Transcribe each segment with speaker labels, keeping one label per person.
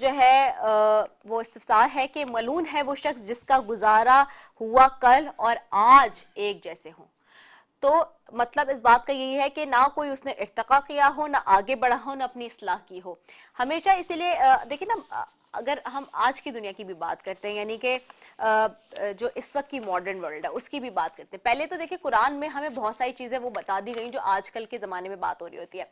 Speaker 1: جو ہے وہ استفسار ہے کہ ملعون ہے وہ شخص جس کا گزارا ہوا کل اور آج ایک جیسے ہوں. تو مطلب اس بات کا یہی ہے کہ نہ کوئی اس نے ارتقا کیا ہو، نہ آگے بڑھا ہو، نہ اپنی اصلاح کی ہو. ہمیشہ اسی لیے دیکھیں نا، اگر ہم آج کی دنیا کی بھی بات کرتے ہیں، یعنی کہ جو اس وقت کی ماڈرن ورلڈ ہے اس کی بھی بات کرتے ہیں. پہلے تو دیکھیں قرآن میں ہمیں بہت ساری چیزیں وہ بتا دی گئیں جو آج کل کے زمانے میں بات ہو رہی ہوتی ہے.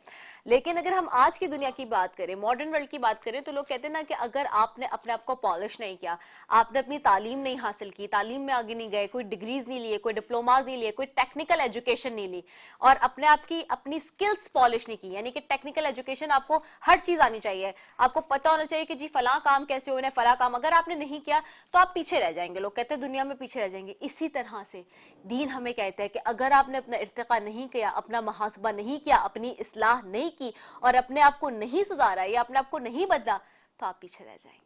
Speaker 1: لیکن اگر ہم آج کی دنیا کی بات کریں، ماڈرن ورلڈ کی بات کریں، تو لوگ کہتے ہیں نا کہ اگر آپ نے اپنے آپ کو پالش نہیں کیا، آپ نے اپنی تعلیم نہیں حاصل کی، تعلیم میں آگے نہیں گئے، کوئی ڈگریز نہیں لیے، کوئی ڈپلوماز نہیں لیے، کوئی ٹیکنیکل ایجوکیشن نہیں لی، اور اپنے آپ کی اپنی سکلز پالش نہیں کی، یعنی کہ ٹیکنیکل ایجوکیشن آپ کو ہر چیز آنی چاہیے، آپ کو پتہ ہونا چاہیے کہ جی فلاں کام کیسے ہونا ہے، فلاں کام اگر آپ نے نہیں کیا تو آپ پیچھے رہ جائیں گے. لوگ کہتے ہیں دنیا میں پیچھے رہ جائیں گے. اسی طرح سے دین ہمیں کہتا ہے کہ اگر آپ نے اپنا ارتقا نہیں کیا، اپنا محاسبہ نہیں کیا، اپنی اصلاح نہیں کی، اور اپنے آپ کو نہیں سدھارا یا اپنے آپ کو نہیں بدلا، تو آپ پیچھے رہ جائیں گے.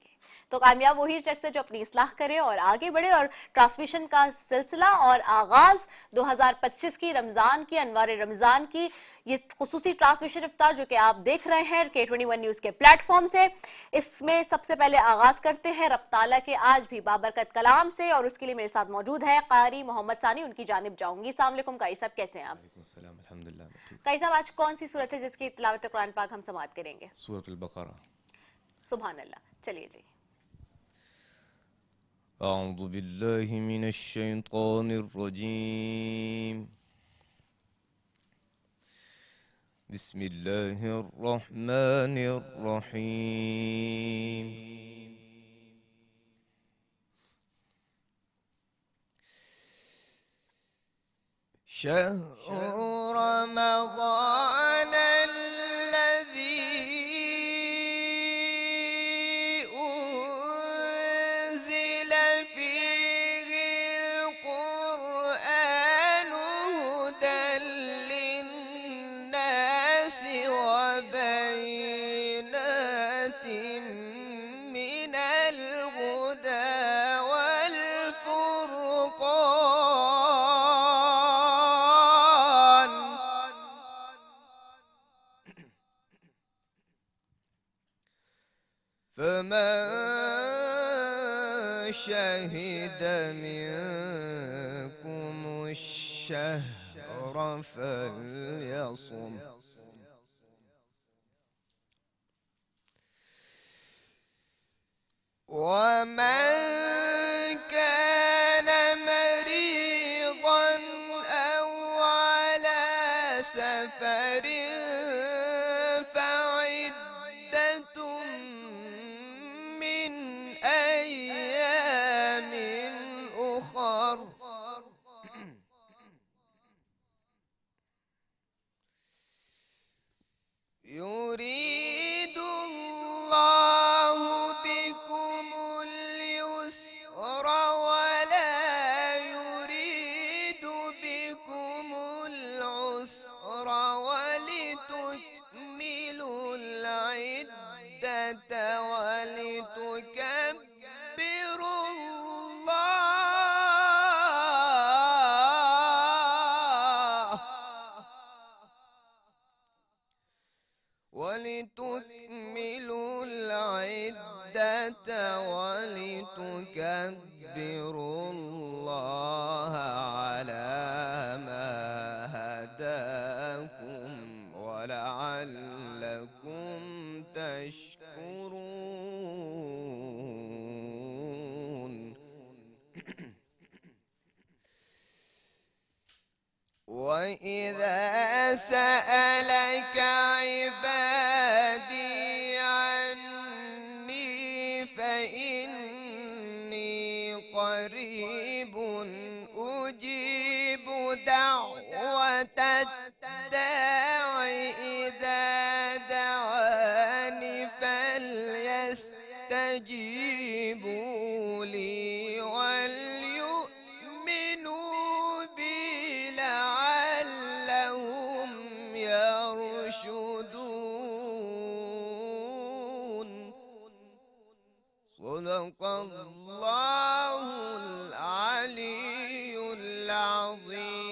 Speaker 1: تو کامیاب وہی شخص ہے جو اپنی اصلاح کرے اور آگے بڑھے. اور ٹرانسمیشن کا سلسلہ اور آغاز 2025 کی رمضان کی، انوار رمضان کی یہ خصوصی ٹرانسمیشن افطار جو کہ آپ دیکھ رہے ہیں K21 نیوز کے پلیٹ فارم سے، اس میں سب سے پہلے آغاز کرتے ہیں رب تعالیٰ کے آج بھی بابرکت کلام سے، اور اس کے لیے میرے ساتھ موجود ہے قاری محمد ثانی. ان کی جانب جاؤں گی. السلام علیکم قاری صاحب، کیسے ہیں آپ؟
Speaker 2: وعلیکم السلام، الحمدللہ میں ٹھیک.
Speaker 1: قاری صاحب آج کون سی صورت ہے جس کی تلاوت قرآن پاک ہم سماعت کریں گے؟
Speaker 2: سورۃ البقرہ.
Speaker 1: سبحان اللہ. چلیے جی.
Speaker 2: اعوذ باللہ من الشیطان الرجیم. بسم اللہ الرحمن الرحیم. شهر رمضان الذي أنزل فيه القرآن هدى للناس وبينات من الهدى والفرقان. فمن شهد منكم الشهر فليصم. ومن كان مريضا أو على سفر فعدة من أيام أخر. يريد الله بكم اليسر ولا يريد بكم العسر ولتكملوا العدة ولتكبروا الله ولتكملوا العدة ولتكبروا الله على ما هداكم ولعلكم تشكرون. وإذا سألك عبادي عني فإني قريب أجيب دعوة الداع إذا دعاني فليستجيبوا لي وليؤمنوا بي لعلهم يرشدون. صدق الله العلي العظيم.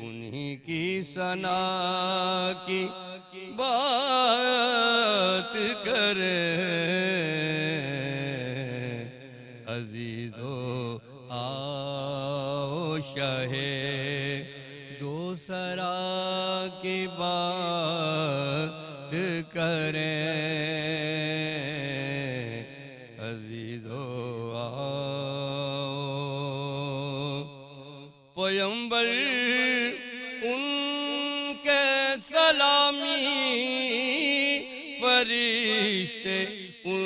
Speaker 3: انہی کی ثنا کی بات کریں عزیزو آؤ شاہ دو سرا کی بات کریں عزیزو آؤ پیمبر ان کے سلامی فرشتے ان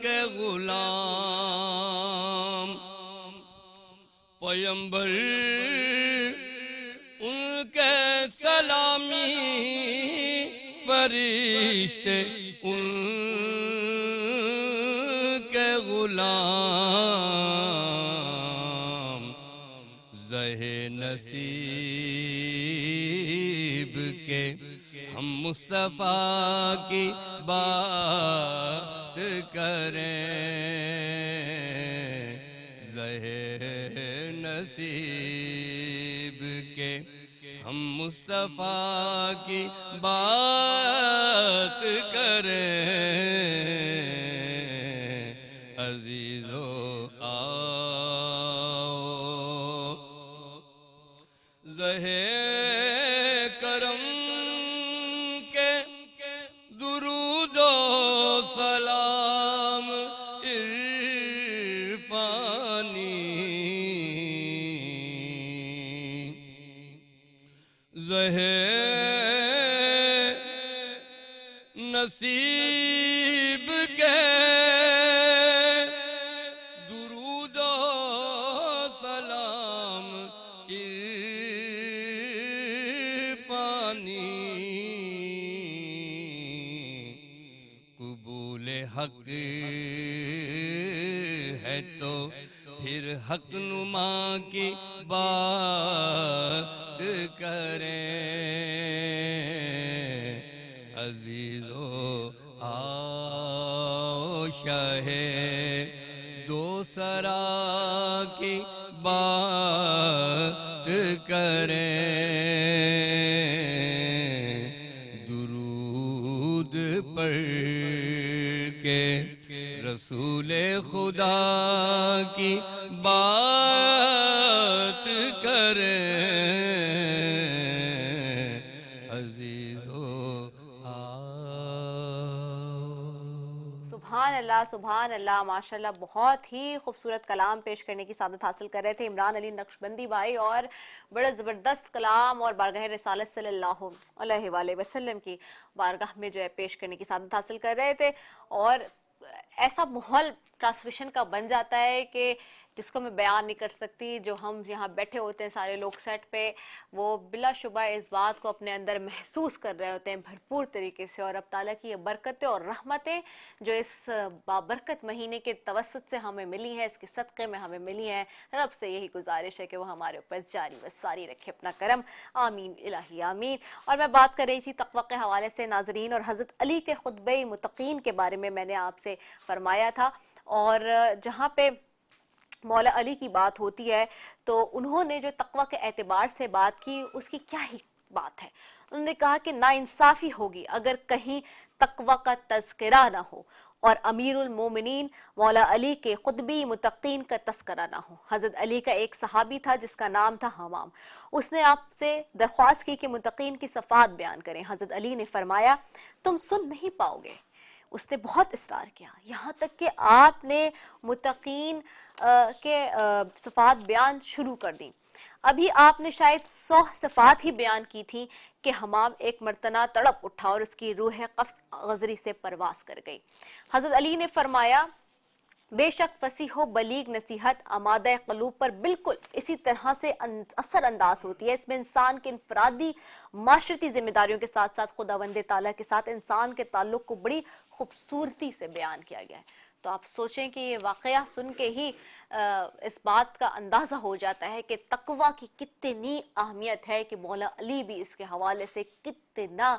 Speaker 3: کے غلام پیمبر ان کے سلامی فرشتے ان کے غلام زہے نصیب کے ہم مصطفیٰ کی بات کریں زہے نصیب کے ہم مصطفیٰ کی بات کریں عزیزو آؤ زہے کرم کے درود و سلام عرفانی زہے نصیب کے درود و سلام قبول حق ہے تو پھر حق نما کی بات کریں عزیزو آؤ شاہ دو سرا کی بات کریں درود پڑھ کے رسول خدا کی بات کریں عزیزو
Speaker 1: سبحان اللہ ماشاءاللہ بہت ہی خوبصورت کلام پیش کرنے کی سعادت حاصل کر رہے تھے عمران علی نقشبندی بھائی اور بڑا زبردست کلام اور بارگاہ رسالت صلی اللہ علیہ وآلہ وسلم کی بارگاہ میں جو ہے پیش کرنے کی سعادت حاصل کر رہے تھے اور ایسا ماحول ٹرانسمیشن کا بن جاتا ہے کہ جس کو میں بیان نہیں کر سکتی جو ہم یہاں بیٹھے ہوتے ہیں سارے لوگ سیٹ پہ وہ بلا شبہ اس بات کو اپنے اندر محسوس کر رہے ہوتے ہیں بھرپور طریقے سے اور اب تعالیٰ کی یہ برکتیں اور رحمتیں جو اس بابرکت مہینے کے توسط سے ہمیں ملی ہیں اس کے صدقے میں ہمیں ملی ہیں رب سے یہی گزارش ہے کہ وہ ہمارے اوپر جاری و ساری رکھے اپنا کرم آمین الہی آمین اور میں بات کر رہی تھی تقوی کے حوالے سے ناظرین اور حضرت علی کے خطبہ متقین کے بارے میں نے آپ سے فرمایا تھا اور جہاں پہ مولا علی کی بات ہوتی ہے تو انہوں نے جو تقوی کے اعتبار سے بات کی اس کی کیا ہی بات ہے انہوں نے کہا کہ ناانصافی ہوگی اگر کہیں تقوی کا تذکرہ نہ ہو اور امیر المومنین مولا علی کے قطبی متقین کا تذکرہ نہ ہو حضرت علی کا ایک صحابی تھا جس کا نام تھا حمام اس نے آپ سے درخواست کی کہ متقین کی صفات بیان کریں حضرت علی نے فرمایا تم سن نہیں پاؤ گے اس نے بہت اصرار کیا یہاں تک کہ آپ نے متقین کے صفات بیان شروع کر دیں ابھی آپ نے شاید 100 صفات ہی بیان کی تھی کہ حمام ایک مرتنہ تڑپ اٹھا اور اس کی روح قفص غزری سے پرواز کر گئی حضرت علی نے فرمایا بے شک فصیح و بلیغ نصیحت آمادہ قلوب پر بالکل اسی طرح سے اثر انداز ہوتی ہے اس میں انسان کے انفرادی معاشرتی ذمہ داریوں کے ساتھ ساتھ خداوند تعالیٰ کے ساتھ انسان کے تعلق کو بڑی خوبصورتی سے بیان کیا گیا ہے تو آپ سوچیں کہ یہ واقعہ سن کے ہی اس بات کا اندازہ ہو جاتا ہے کہ تقوی کی کتنی اہمیت ہے کہ مولا علی بھی اس کے حوالے سے کتنا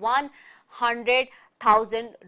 Speaker 1: 100,000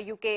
Speaker 1: UK,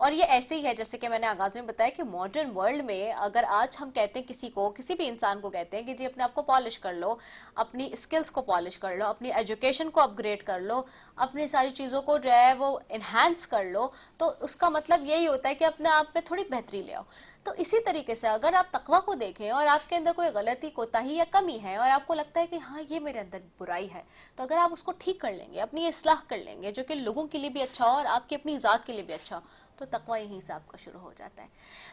Speaker 1: اور یہ ایسے ہی ہے جیسے کہ میں نے آغاز میں بتایا کہ ماڈرن ورلڈ میں اگر آج ہم کہتے ہیں کسی کو، کسی بھی انسان کو کہتے ہیں کہ جی اپنے آپ کو پالش کر لو، اپنی اسکلز کو پالش کر لو، اپنی ایجوکیشن کو اپ گریڈ کر لو، اپنی ساری چیزوں کو جو ہے وہ انہینس کر لو، تو اس کا مطلب یہی ہوتا ہے کہ اپنے آپ میں تھوڑی بہتری لے آؤ. تو اسی طریقے سے اگر آپ تقویٰ کو دیکھیں اور آپ کے اندر کوئی غلطی، کوتاہی یا کمی ہے اور آپ کو لگتا ہے کہ ہاں یہ میرے اندر برائی ہے، تو اگر آپ اس کو ٹھیک کر لیں گے، اپنی اصلاح کر لیں گے، جو کہ لوگوں کے لیے بھی اچھا ہو اور آپ کی اپنی ذات کے لیے بھی اچھا ہو، تو تقویٰ یہیں سے آپ کا شروع ہو جاتا ہے.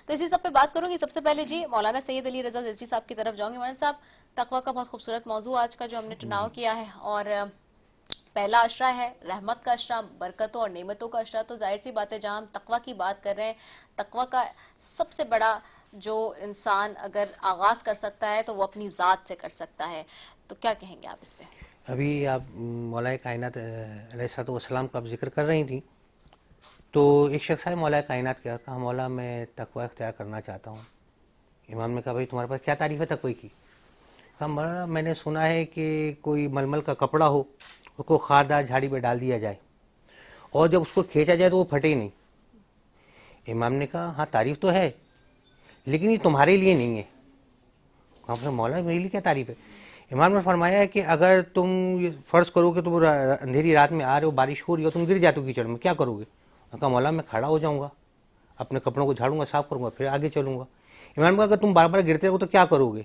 Speaker 1: تو اسی سب پہ بات کروں گی. سب سے پہلے جی مولانا سید علی رضا زرچی صاحب کی طرف جاؤں گی. مولانا صاحب، تقویٰ کا بہت خوبصورت موضوع آج کا جو ہم نے چناؤ کیا ہے، اور پہلا اشرہ ہے رحمت کا اشرہ، برکتوں اور نعمتوں کا اشرہ. تو ظاہر سی بات ہے جہاں ہم تقویٰ کی بات کر رہے ہیں، تقویٰ کا سب سے بڑا جو انسان اگر آغاز کر سکتا ہے تو وہ اپنی ذات سے کر سکتا ہے. تو کیا کہیں گے آپ اس پہ؟
Speaker 4: ابھی آپ مولا کائنات علیہ الصلوۃ والسلام کا آپ ذکر کر رہی تھیں، تو ایک شخص ہے مولا کائنات کیا کہا، مولا میں تقوی اختیار کرنا چاہتا ہوں. امام نے کہا بھائی تمہارے پاس کیا تعریف ہے تقوی کی؟ کہا مولا میں نے سنا ہے کہ کوئی ململ کا کپڑا ہو، اس کو خاردار جھاڑی پہ ڈال دیا جائے اور جب اس کو کھینچا جائے تو وہ پھٹے نہیں. امام نے کہا ہاں تعریف تو ہے لیکن یہ تمہارے لیے نہیں ہے. کہا مولا میرے لیے کیا تعریف ہے؟ امام نے فرمایا کہ اگر تم فرض کرو کہ تم اندھیری رات میں آ رہے ہو، بارش ہو رہی ہو، تم گر جاتے ہو کیچڑ میں، کیا کرو گے؟ کہا مولا میں کھڑا ہو جاؤں گا، اپنے کپڑوں کو جھاڑوں گا، صاف کروں گا، پھر آگے چلوں گا. امام نے کہا اگر تم بار بار گرتے رہو تو کیا کرو گے؟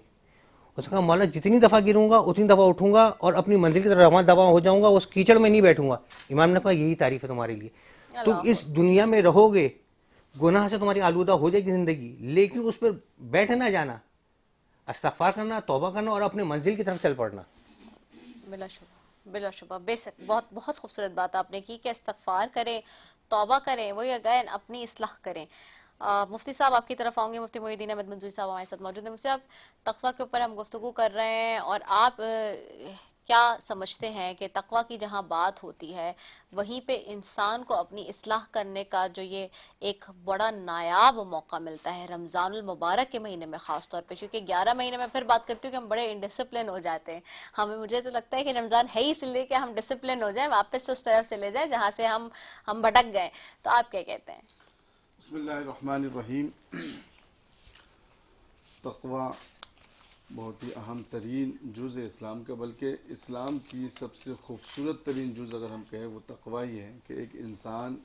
Speaker 4: اس نے کہا مولا جتنی دفعہ گروں گا اتنی دفعہ اٹھوں گا اور اپنی منزل کی طرف رواں دواں ہو جاؤں گا، اس کیچڑ میں نہیں بیٹھوں گا. امام نے کہا یہی تعریف ہے تمہارے لیے. تم
Speaker 1: اللہ
Speaker 4: اس دنیا میں رہو گے، گناہ سے تمہاری آلودہ ہو جائے گی زندگی، لیکن اس پر بیٹھ نہ جانا، استغفار کرنا، توبہ کرنا اور اپنے منزل کی طرف چل پڑنا.
Speaker 1: بلا شبہ، بلا شبہ، بے شک بہت بہت خوبصورت بات آپ نے کی کہ استغفار کریں، توبہ کریں، وہی اگین اپنی اصلاح کریں. مفتی صاحب آپ کی طرف آؤں گے. مفتی محی الدین احمد منظوری صاحب ہمارے ساتھ موجود ہیں. مفتی صاحب، تقویٰ کے اوپر ہم گفتگو کر رہے ہیں اور آپ کیا سمجھتے ہیں کہ تقویٰ کی جہاں بات ہوتی ہے وہیں پہ انسان کو اپنی اصلاح کرنے کا جو یہ ایک بڑا نایاب موقع ملتا ہے رمضان المبارک کے مہینے میں خاص طور پہ، کیونکہ 11 مہینے میں پھر بات کرتی ہوں کہ ہم بڑے انڈسپلن ہو جاتے ہیں. مجھے تو لگتا ہے کہ رمضان ہے ہی اس لیے کہ ہم ڈسپلن ہو جائیں، واپس اس طرف چلے جائیں جہاں سے ہم بھٹک گئے. تو آپ کیا کہتے ہیں؟
Speaker 2: بسم اللہ الرحمن الرحیم. تقوی بہت ہی اہم ترین جز اسلام کا، بلکہ اسلام کی سب سے خوبصورت ترین جز اگر ہم کہیں وہ تقوی ہی ہے کہ ایک انسان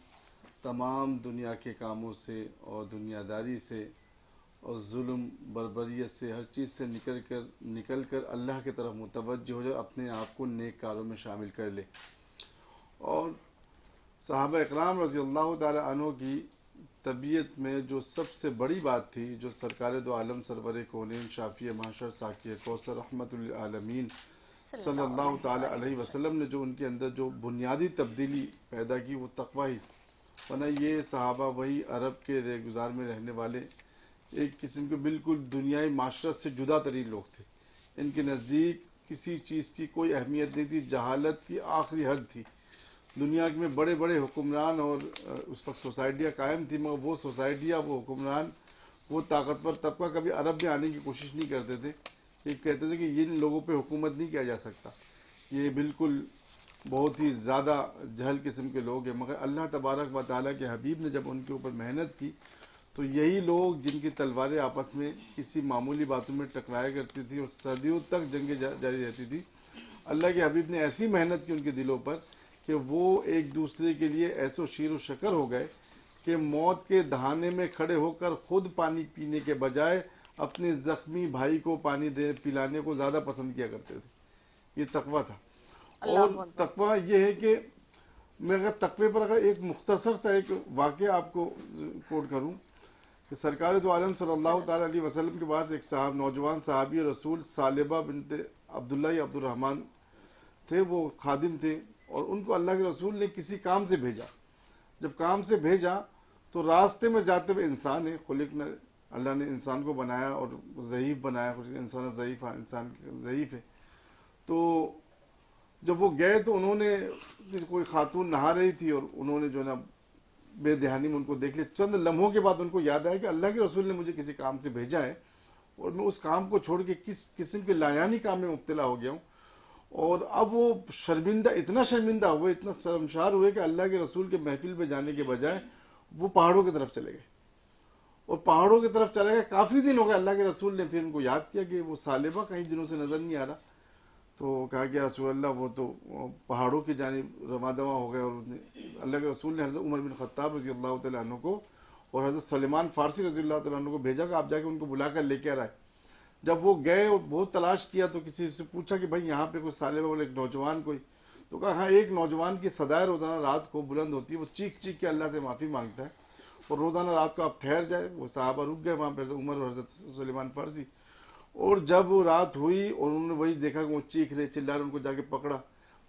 Speaker 2: تمام دنیا کے کاموں سے اور دنیا داری سے اور ظلم بربریت سے، ہر چیز سے نکل کر اللہ کی طرف متوجہ ہو جائے، اپنے آپ کو نیک کاروں میں شامل کر لے. اور صحابہ اکرام رضی اللہ تعالی عنہ کی طبیعت میں جو سب سے بڑی بات تھی، جو سرکار دو عالم سرور کونین شافی محشر ساقی کوثر رحمت للعالمین صلی اللہ تعالی علیہ وسلم نے جو ان کے اندر جو بنیادی تبدیلی پیدا کی وہ تقوی ہی. ورنہ یہ صحابہ وہی عرب کے رہ گزار میں رہنے والے ایک قسم کے بالکل دنیائی معاشرت سے جدا ترین لوگ تھے. ان کے نزدیک کسی چیز کی کوئی اہمیت نہیں تھی، جہالت کی آخری حد تھی. دنیا میں بڑے بڑے حکمران اور اس وقت سوسائٹیاں قائم تھیں، مگر وہ سوسائٹیاں، وہ حکمران، وہ طاقتور طبقہ کبھی عرب میں آنے کی کوشش نہیں کرتے تھے. یہ کہتے تھے کہ ان لوگوں پہ حکومت نہیں کیا جا سکتا، یہ بالکل بہت ہی زیادہ جہل قسم کے لوگ ہیں. مگر اللہ تبارک و تعالیٰ کے حبیب نے جب ان کے اوپر محنت کی تو یہی لوگ جن کی تلواریں آپس میں کسی معمولی باتوں میں ٹکرایا کرتی تھی اور صدیوں تک جنگیں جاری رہتی تھی، اللہ کے حبیب نے ایسی محنت کی ان کے دلوں پر کہ وہ ایک دوسرے کے لیے ایسے شیر و شکر ہو گئے کہ موت کے دہانے میں کھڑے ہو کر خود پانی پینے کے بجائے اپنے زخمی بھائی کو پانی پلانے کو زیادہ پسند کیا کرتے تھے. یہ تقویٰ تھا. اور تقویٰ یہ ہے کہ میں اگر تقوی پر اگر ایک مختصر سا ایک واقعہ آپ کو کوٹ کروں کہ سرکار دو عالم صلی اللہ تعالی علیہ وسلم کے پاس ایک نوجوان صحابی رسول ثعلبہ بنت عبداللہ یا عبد الرحمن تھے، وہ خادم تھے اور ان کو اللہ کے رسول نے کسی کام سے بھیجا. جب کام سے بھیجا تو راستے میں جاتے ہوئے انسان ہے، اللہ نے انسان کو بنایا اور ضعیف بنایا، انسان ضعیف ہے. تو جب وہ گئے تو انہوں نے کوئی خاتون نہا رہی تھی اور انہوں نے جو نا بے دہانی میں ان کو دیکھ لیا. چند لمحوں کے بعد ان کو یاد آیا کہ اللہ کے رسول نے مجھے کسی کام سے بھیجا ہے اور میں اس کام کو چھوڑ کے کس قسم کے لایانی کام میں مبتلا ہو گیا ہوں. اور اب وہ اتنا شرمندہ ہوئے، اتنا شرمشار ہوئے کہ اللہ کے رسول کے محفل پہ جانے کے بجائے وہ پہاڑوں کی طرف چلے گئے اور پہاڑوں کی طرف چلے گئے. کافی دن ہو گئے. اللہ کے رسول نے پھر ان کو یاد کیا کہ وہ ثعلبہ کہیں دنوں سے نظر نہیں آ رہا. تو کہا کہ یا رسول اللہ وہ تو پہاڑوں کی جانب رواں دواں ہو گئے. اور اللہ کے رسول نے حضرت عمر بن خطاب رضی اللہ تعالیٰ عنہ کو اور حضرت سلیمان فارسی رضی اللہ تعالیٰ عنہ کو بھیجا کہ آپ جا کے ان کو بلا کر لے کے آئے. جب وہ گئے اور بہت تلاش کیا تو کسی سے پوچھا کہ بھائی یہاں پہ کوئی ثعلبہ بولے ایک نوجوان کوئی. تو کہا ہاں ایک نوجوان کی صدائے روزانہ رات کو بلند ہوتی ہے, وہ چیخ چیخ کے اللہ سے معافی مانگتا ہے اور روزانہ رات کو آپ ٹھہر جائے. وہ صحابہ رک گئے وہاں پہ, حضرت عمر اور حضرت سلیمان فارسی. اور جب وہ رات ہوئی اور انہوں نے وہی دیکھا کہ وہ چیخ رہے چلا رہے, ان کو جا کے پکڑا.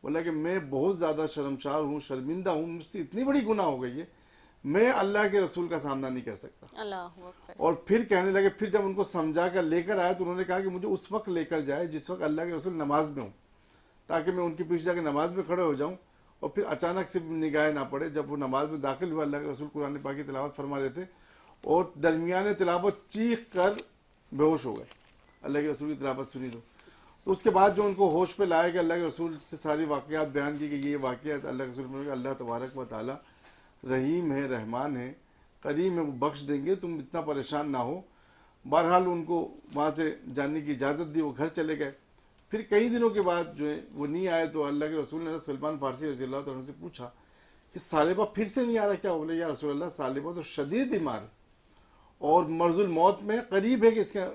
Speaker 2: بولا کہ میں بہت زیادہ شرمسار ہوں, شرمندہ ہوں, مجھ سے اتنی بڑی گناہ ہو گئی ہے, میں اللہ کے رسول کا سامنا نہیں کر سکتا.
Speaker 1: اللہ اکبر.
Speaker 2: اور پھر کہنے لگے, پھر جب ان کو سمجھا کر لے کر آیا تو انہوں نے کہا کہ مجھے اس وقت لے کر جائے جس وقت اللہ کے رسول نماز میں ہوں, تاکہ میں ان کے پیچھے جا کے نماز میں کھڑے ہو جاؤں اور پھر اچانک سے نگاہیں نہ پڑے. جب وہ نماز میں داخل ہوا, اللہ کے رسول قرآن پاک کی تلاوت فرما رہے تھے اور درمیان تلاوت چیخ کر بے ہوش ہو گئے. اللہ کے رسول کی تلاوت سنی تو اس کے بعد جو ان کو ہوش پہ لائے کہ اللہ کے رسول سے ساری واقعات بیان کی کہ یہ واقعات اللہ کے رسول, اللہ تبارک و تعالی رحیم ہے, رحمان ہے, کریم ہے, وہ بخش دیں گے, تم اتنا پریشان نہ ہو. بہرحال ان کو وہاں سے جانے کی اجازت دی, وہ گھر چلے گئے. پھر کئی دنوں کے بعد جو ہے وہ نہیں آئے تو اللہ کے رسول نے سلمان فارسی رضی اللہ تعالیٰ عنہ سے پوچھا کہ ثعلبہ پھر سے نہیں آ رہا کیا؟ بولے یا رسول اللہ ثعلبہ تو شدید بیمار ہے اور مرض الموت میں قریب ہے کہ اس کا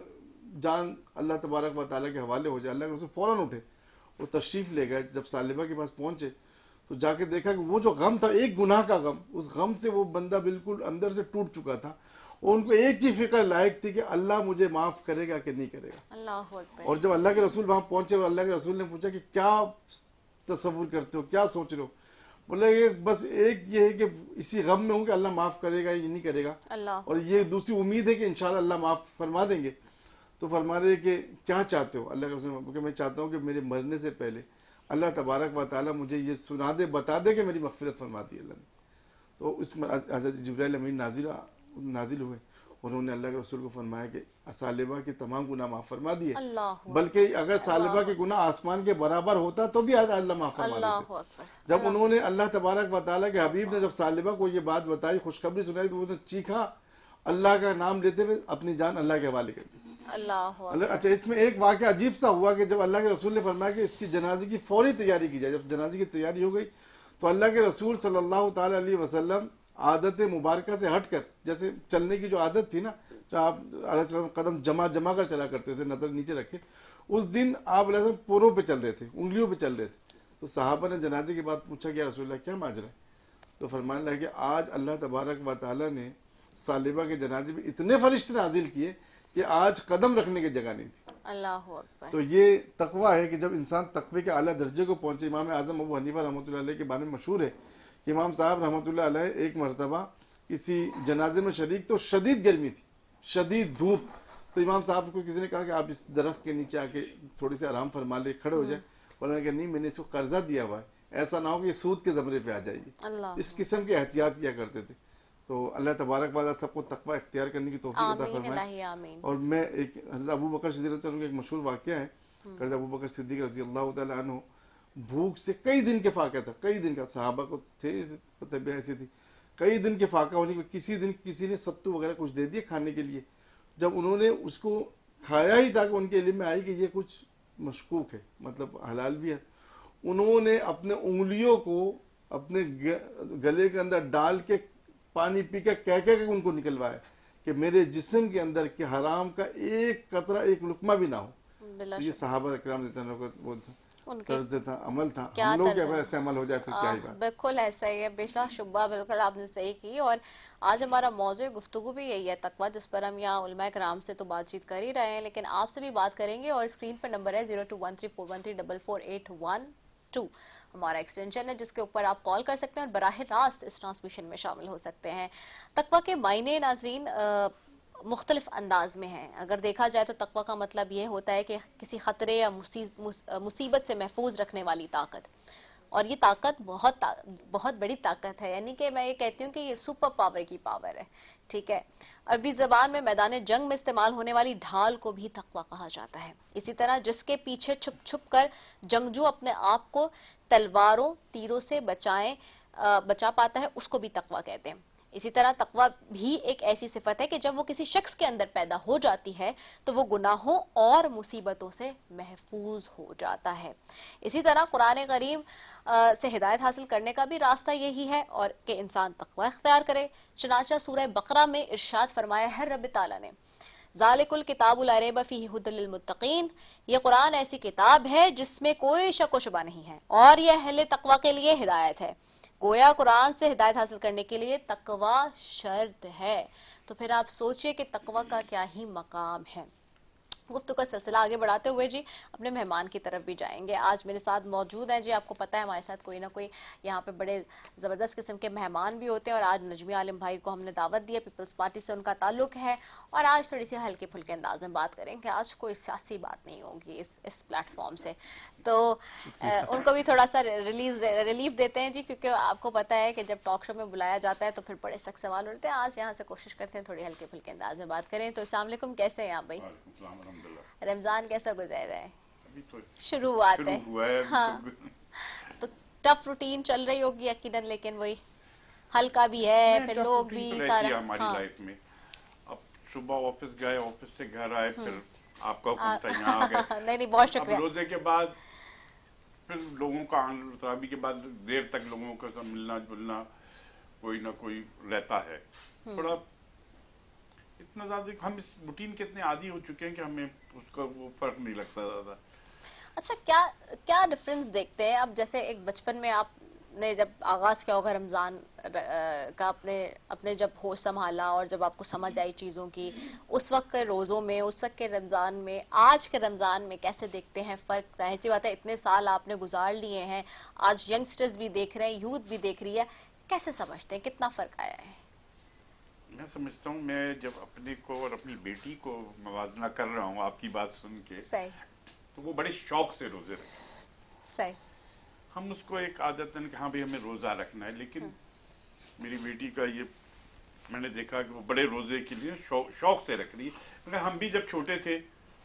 Speaker 2: جان اللہ تبارک و تعالیٰ کے حوالے ہو جائے. اللہ کے رسول فوراً اٹھے, وہ تشریف لے گئے. جب ثعلبہ کے پاس پہنچے تو جا کے دیکھا کہ وہ جو غم تھا, ایک گناہ کا غم, اس غم سے وہ بندہ بالکل اندر سے ٹوٹ چکا تھا. اور ان کو ایک ہی فکر لائق تھی کہ اللہ مجھے معاف کرے گا کہ نہیں کرے گا.
Speaker 1: اللہ اکبر.
Speaker 2: اور جب اللہ کے رسول وہاں پہنچے اور اللہ کے رسول نے پوچھا کہ کیا تصور کرتے ہو, کیا سوچ رہے ہو؟ بولے کہ بس ایک یہ ہے کہ اسی غم میں ہوں کہ اللہ معاف کرے گا یا نہیں کرے گا,
Speaker 1: اللہ.
Speaker 2: اور یہ دوسری امید ہے کہ انشاءاللہ اللہ معاف فرما دیں گے. تو فرما رہے کہ کیا چاہتے ہو؟ اللہ کے رسول کہ میں چاہتا ہوں کہ میرے مرنے سے پہلے اللہ تبارک و تعالیٰ مجھے یہ سنا دے, بتا دے کہ میری مغفرت فرما دی اللہ نے. تو اس میں حضرت جبرائیل امین نازل ہوئے اور انہوں نے اللہ کے رسول کو فرمایا کہ ثعلبہ کے تمام گناہ معاف فرما دیے, بلکہ اگر ثعلبہ کے گناہ آسمان کے برابر ہوتا تو بھی اللہ معاف فرما دیتے. جب انہوں نے اللہ تبارک و تعالیٰ کے حبیب نے جب ثعلبہ کو یہ بات بتائی, خوشخبری سنائی, تو انہوں نے چیخا, اللہ کا نام لیتے ہوئے اپنی جان اللہ کے حوالے کر دی. اچھا, اس میں ایک واقعہ عجیب سا ہوا کہ جب اللہ کے رسول نے فرمایا کہ اس کی جنازے کی فوری تیاری کی جائے, جب جنازے کی تیاری ہو گئی تو اللہ کے رسول صلی اللہ تعالی علیہ وسلم عادت مبارکہ سے ہٹ کر, جیسے چلنے کی جو عادت تھی نا, جو آپ علیہ السلام قدم جمع کر چلا کرتے تھے نظر نیچے رکھ کے, اس دن آپ علیہ السلام پوروں پہ چل رہے تھے, انگلیوں پہ چل رہے تھے. تو صحابہ نے جنازے کے بعد پوچھا کہ یا رسول اللہ کیا ماجرا ہے؟ تو فرمانے لگا کہ آج اللہ تبارک و تعالیٰ نے ثعلبہ کے جنازے میں اتنے فرشتے نازل کیے کہ آج قدم رکھنے کی جگہ نہیں تھی.
Speaker 1: اللہ اکبر.
Speaker 2: تو یہ تقویٰ ہے کہ جب انسان تقوی کے اعلیٰ درجے کو پہنچے. امام اعظم ابو حنیفہ رحمۃ اللہ علیہ کے بارے میں مشہور ہے کہ امام صاحب رحمۃ اللہ علیہ ایک مرتبہ کسی جنازے میں شریک, تو شدید گرمی تھی, شدید دھوپ. تو امام صاحب کو کسی نے کہا کہ آپ اس درخت کے نیچے آ کے تھوڑی سی آرام فرما لے, کھڑے ہو جائے. بولا کہ نہیں, میں نے اس کو قرضہ دیا ہوا ہے, ایسا نہ ہو کہ یہ سود کے زمرے پہ آ جائے گی. اس قسم کی احتیاط کیا کرتے تھے. تو اللہ تبارک و تعالیٰ سب کو تقویٰ اختیار کرنے کی توفیق عطا فرمائے. اور میں ایک حضرت ابو بکر صدیق رضی اللہ عنہ کا ایک مشہور واقعہ ہے. حضرت ابو بکر صدیق رضی اللہ تعالیٰ عنہ بھوک سے کئی دن کے فاقہ تھا, کئی دن کا, صحابہ کو تھے طبیعت ایسی تھی, کئی دن کے فاقہ ہونے کے کسی دن کسی نے ستو وغیرہ کچھ دے دیے کھانے کے لیے. جب انہوں نے اس کو کھایا ہی تھا کہ ان کے علم میں آئی کہ یہ کچھ مشکوک ہے, مطلب حلال بھی ہے. انہوں نے اپنے انگلیوں کو اپنے گلے کے اندر ڈال کے پانی پی کے کہہ ان کو نکلوایا کہ میرے جسم کے اندر کے حرام کا ایک قطرہ, ایک لقمہ بھی نہ ہو. یہ صحابہ کرام وہ طرز تھا, عمل تھا. ہم لوگ اگر ایسے عمل ہو جائے پھر کیا ہی بات.
Speaker 1: بالکل ایسا ہی ہے, بلا شبہ, بالکل آپ نے صحیح کی. اور آج ہمارا موضوع گفتگو بھی یہی ہے, تقویٰ, جس پر ہم یہاں علماء کرام سے تو بات چیت کر ہی رہے ہیں, لیکن آپ سے بھی بات کریں گے. اور اسکرین پر نمبر ہے 021341344812 ہمارا ایکسٹینشن ہے, جس کے اوپر آپ کال کر سکتے ہیں اور براہ راست اس ٹرانسمیشن میں شامل ہو سکتے ہیں. تقویٰ کے معنی ناظرین مختلف انداز میں ہیں. اگر دیکھا جائے تو تقویٰ کا مطلب یہ ہوتا ہے کہ کسی خطرے یا مصیبت سے محفوظ رکھنے والی طاقت. اور یہ طاقت بہت بڑی طاقت ہے, یعنی کہ میں یہ کہتی ہوں کہ یہ سپر پاور کی پاور ہے. ٹھیک ہے, عربی زبان میں میدان جنگ میں استعمال ہونے والی ڈھال کو بھی تقویٰ کہا جاتا ہے. اسی طرح جس کے پیچھے چھپ چھپ کر جنگجو اپنے آپ کو تلواروں, تیروں سے بچا پاتا ہے, اس کو بھی تقویٰ کہتے ہیں. اسی طرح تقوی بھی ایک ایسی صفت ہے کہ جب وہ کسی شخص کے اندر پیدا ہو جاتی ہے تو وہ گناہوں اور مصیبتوں سے محفوظ ہو جاتا ہے. اسی طرح قرآن کریم سے ہدایت حاصل کرنے کا بھی راستہ یہی ہے اور کہ انسان تقوی اختیار کرے. چنانچہ سورہ بقرہ میں ارشاد فرمایا ہے رب تعالیٰ نے ذالک الکتاب لا ریب فیہ ھدی للمتقین، یہ قرآن ایسی کتاب ہے جس میں کوئی شک و شبہ نہیں ہے اور یہ اہل تقوی کے لیے ہدایت ہے. گویا قرآن سے ہدایت حاصل کرنے کے لیے تقوی شرط ہے. تو پھر آپ سوچئے کہ تقوی کا کیا ہی مقام ہے. گفتگو کا سلسلہ آگے بڑھاتے ہوئے جی اپنے مہمان کی طرف بھی جائیں گے. آج میرے ساتھ موجود ہیں جی، آپ کو پتہ ہے ہمارے ساتھ کوئی نہ کوئی یہاں پہ بڑے زبردست قسم کے مہمان بھی ہوتے ہیں اور آج نجمی عالم بھائی کو ہم نے دعوت دی ہے، پیپلز پارٹی سے ان کا تعلق ہے اور آج تھوڑی سی ہلکے پھلکے انداز میں بات کریں کہ آج کوئی سیاسی بات نہیں ہوگی اس پلیٹ فارم سے. تو ان کو بھی تھوڑا سا ریلیف دیتے ہیں جی، کیونکہ آپ کو پتہ ہے کہ جب ٹاک شو میں بلایا جاتا ہے تو پھر بڑے سخت سوال ہوتے ہیں. آج یہاں سے کوشش کرتے ہیں تھوڑی ہلکے پھلکے انداز میں بات کریں. تو السلام علیکم، کیسے ہیں آپ بھائی؟ رمضان کیسا گزر رہا ہے؟ شروعات ہے ہاں، تو ٹف روٹین چل رہی ہوگی یقیناً، لیکن وہی ہلکا بھی ہے، پھر لوگ بھی سارا
Speaker 5: ہماری لائف میں. اب صبح آفس گئے، آفس سے گھر آئے، پھر آپ کا حکم تھا یہاں آ گئے.
Speaker 1: نہیں بہت
Speaker 5: اب
Speaker 1: شکریہ.
Speaker 5: روزے کے بعد پھر لوگوں کا تراوی کے بعد دیر تک لوگوں کا ملنا جلنا کوئی نہ کوئی رہتا ہے. تھوڑا اتنا زیادہ ہم اس روٹین کے اتنے عادی ہو چکے ہیں کہ ہمیں اس کا وہ فرق نہیں لگتا زیادہ.
Speaker 1: اچھا، کیا ڈفرنس دیکھتے ہیں اب؟ جیسے ایک بچپن میں آپ نے جب آغاز کیا ہوگا رمضان کا، اپنے جب ہوش سنبھالا اور جب آپ کو سمجھ آئی چیزوں کی، اس وقت کے روزوں میں، اس وقت کے رمضان میں، آج کے رمضان میں کیسے دیکھتے ہیں فرق؟ ظاہر سی بات ہے اتنے سال آپ نے گزار لیے ہیں، آج ینگسٹرز بھی دیکھ رہے ہیں، یوتھ بھی دیکھ رہی ہے، کیسے سمجھتے ہیں کتنا فرق آیا ہے؟
Speaker 5: میں سمجھتا ہوں، میں جب اپنے کو اور اپنی بیٹی کو موازنہ کر رہا ہوں آپ کی بات سن کے،
Speaker 1: صحیح.
Speaker 5: تو وہ بڑے شوق سے روزے رکھتے.
Speaker 1: صحیح.
Speaker 5: ہم اس کو ایک عادت ہے کہ ہاں بھائی ہمیں روزہ رکھنا ہے، لیکن میری بیٹی کا یہ میں نے دیکھا کہ وہ بڑے روزے کے لیے شوق سے رکھ رہی ہے. مگر ہم بھی جب چھوٹے تھے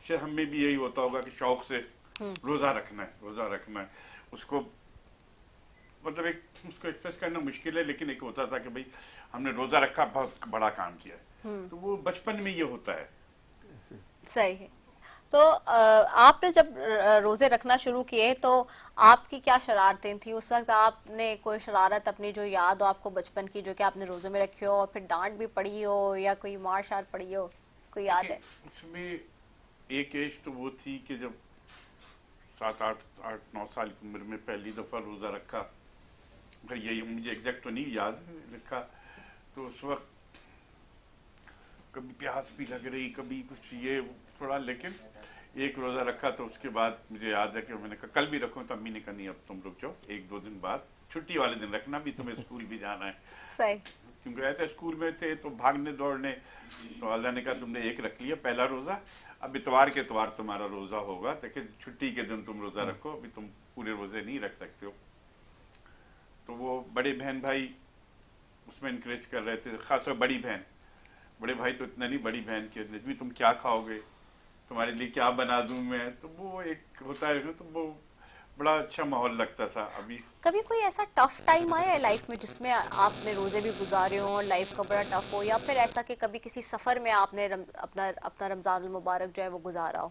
Speaker 5: شاید ہم میں بھی یہی ہوتا ہوگا کہ شوق سے روزہ رکھنا ہے، روزہ رکھنا ہے. اس کو مطلب اس کو ایکسپریس کرنا مشکل ہے، لیکن ایک ہوتا تھا کہ بھائی ہم نے روزہ رکھا، بہت بڑا کام کیا ہے. تو وہ بچپن میں یہ ہوتا ہے.
Speaker 1: صحیح ہے. تو آپ نے جب روزے رکھنا شروع کیے تو آپ کی کیا شرارتیں تھیں اس وقت؟ آپ نے کوئی شرارت اپنی جو یاد ہو آپ کو بچپن کی، جو کہ آپ نے روزے میں رکھی ہو اور پھر ڈانٹ بھی پڑی ہو یا کوئی مار شار پڑی ہو، کوئی یاد ہے؟
Speaker 5: اس میں ایک ایج تو وہ تھی کہ جب 7-8-9 سال کی عمر میں پہلی دفعہ روزہ رکھا. یہی مجھے ایگزیکٹ تو نہیں یاد رکھا. تو اس وقت کبھی پیاس بھی لگ رہی، کبھی کچھ یہ تھوڑا، لیکن ایک روزہ رکھا تو اس کے بعد مجھے یاد ہے کہ میں نے کہا کل بھی رکھوں، تو امی نے کہا نہیں اب تم رک جاؤ، 1-2 دن بعد چھٹی والے دن رکھنا، بھی تمہیں اسکول بھی جانا ہے.
Speaker 1: صحیح.
Speaker 5: کیونکہ ایسے اسکول میں تھے تو بھاگنے دوڑنے، تو اللہ نے کہا تم نے ایک رکھ لیا پہلا روزہ، اب اتوار کے اتوار تمہارا روزہ ہوگا، لیکن چھٹی کے دن تم روزہ رکھو، ابھی تم پورے روزے نہیں رکھ سکتے ہو. تو وہ بڑے بہن بھائی اس میں انکریج کر رہے تھے، خاص طور بڑی بہن. بڑے بھائی تو اتنا نہیں، بڑی بہن کے نجمی تم کیا کھاؤ گے، تمہارے لیے کیا بنا دوں میں. تو وہ ایک ہوتا ہے، تو وہ بڑا اچھا ماحول لگتا تھا. ابھی
Speaker 1: کبھی کوئی ایسا ٹف ٹائم آیا ہے لائف میں جس میں آپ نے روزے بھی گزارے ہوں اور لائف کا بڑا ٹف ہو، یا پھر ایسا کہ کبھی کسی سفر میں آپ نے اپنا رمضان المبارک جو ہے وہ گزارا ہو؟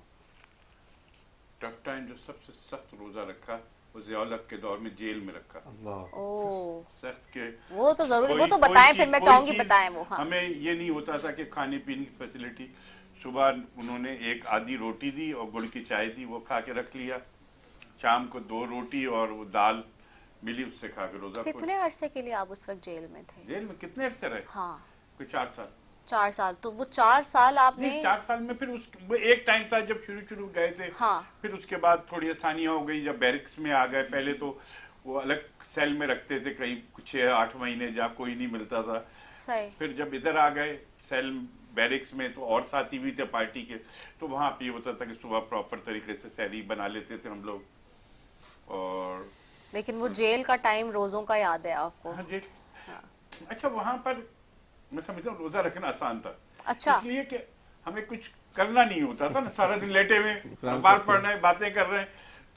Speaker 5: ٹف ٹائم جو سب سے سخت روزہ رکھا وہ ضیاء الحق کے دور میں جیل میں رکھا. سخت کے
Speaker 1: وہ تو ضروری، وہ تو بتائیں، پھر میں چاہوں گی بتائیں وہ. ہاں،
Speaker 5: ہمیں یہ نہیں ہوتا تھا کہ کھانے پینے کی فیسلٹی. صبح انہوں نے ایک آدھی روٹی دی اور گڑ کی چائے دی، وہ کھا کے رکھ لیا. شام کو 2 روٹی اور وہ دال ملی، اس سے کھا کے روزہ.
Speaker 1: کتنے عرصے کے لیے آپ اس وقت جیل میں تھے؟
Speaker 5: جیل میں کتنے عرصے رہے؟
Speaker 1: ہاں،
Speaker 5: کوئی 4 سال.
Speaker 1: 4 سال. تو وہ 4 سال آپ نے
Speaker 5: 4 سال میں پھر وہ ایک ٹائم تھا جب شروع گئے تھے.
Speaker 1: ہاں،
Speaker 5: پھر اس کے بعد تھوڑی آسانیاں ہو گئی جب بیرکس میں آ گئے. پہلے تو وہ الگ سیل میں رکھتے تھے، کہیں 6-8 مہینے جہاں کوئی نہیں ملتا تھا.
Speaker 1: صحیح.
Speaker 5: پھر جب ادھر آ گئے سیل بیرکس میں تو اور ساتھی بھی تھے پارٹی کے، تو وہاں پہ یہ ہوتا تھا کہ صبح پراپر طریقے سے سحری بنا لیتے تھے ہم لوگ. اور
Speaker 1: لیکن وہ جیل کا ٹائم روزوں کا یاد ہے آپ کو؟
Speaker 5: ہاں جی. اچھا، وہاں پر میں سمجھتا ہوں روزہ رکھنا آسان تھا.
Speaker 1: اچھا.
Speaker 5: اس لیے کہ ہمیں کچھ کرنا نہیں ہوتا تھا نا، سارا دن لیٹے ہوئے اخبار پڑھ رہے ہیں، باتیں کر رہے ہیں.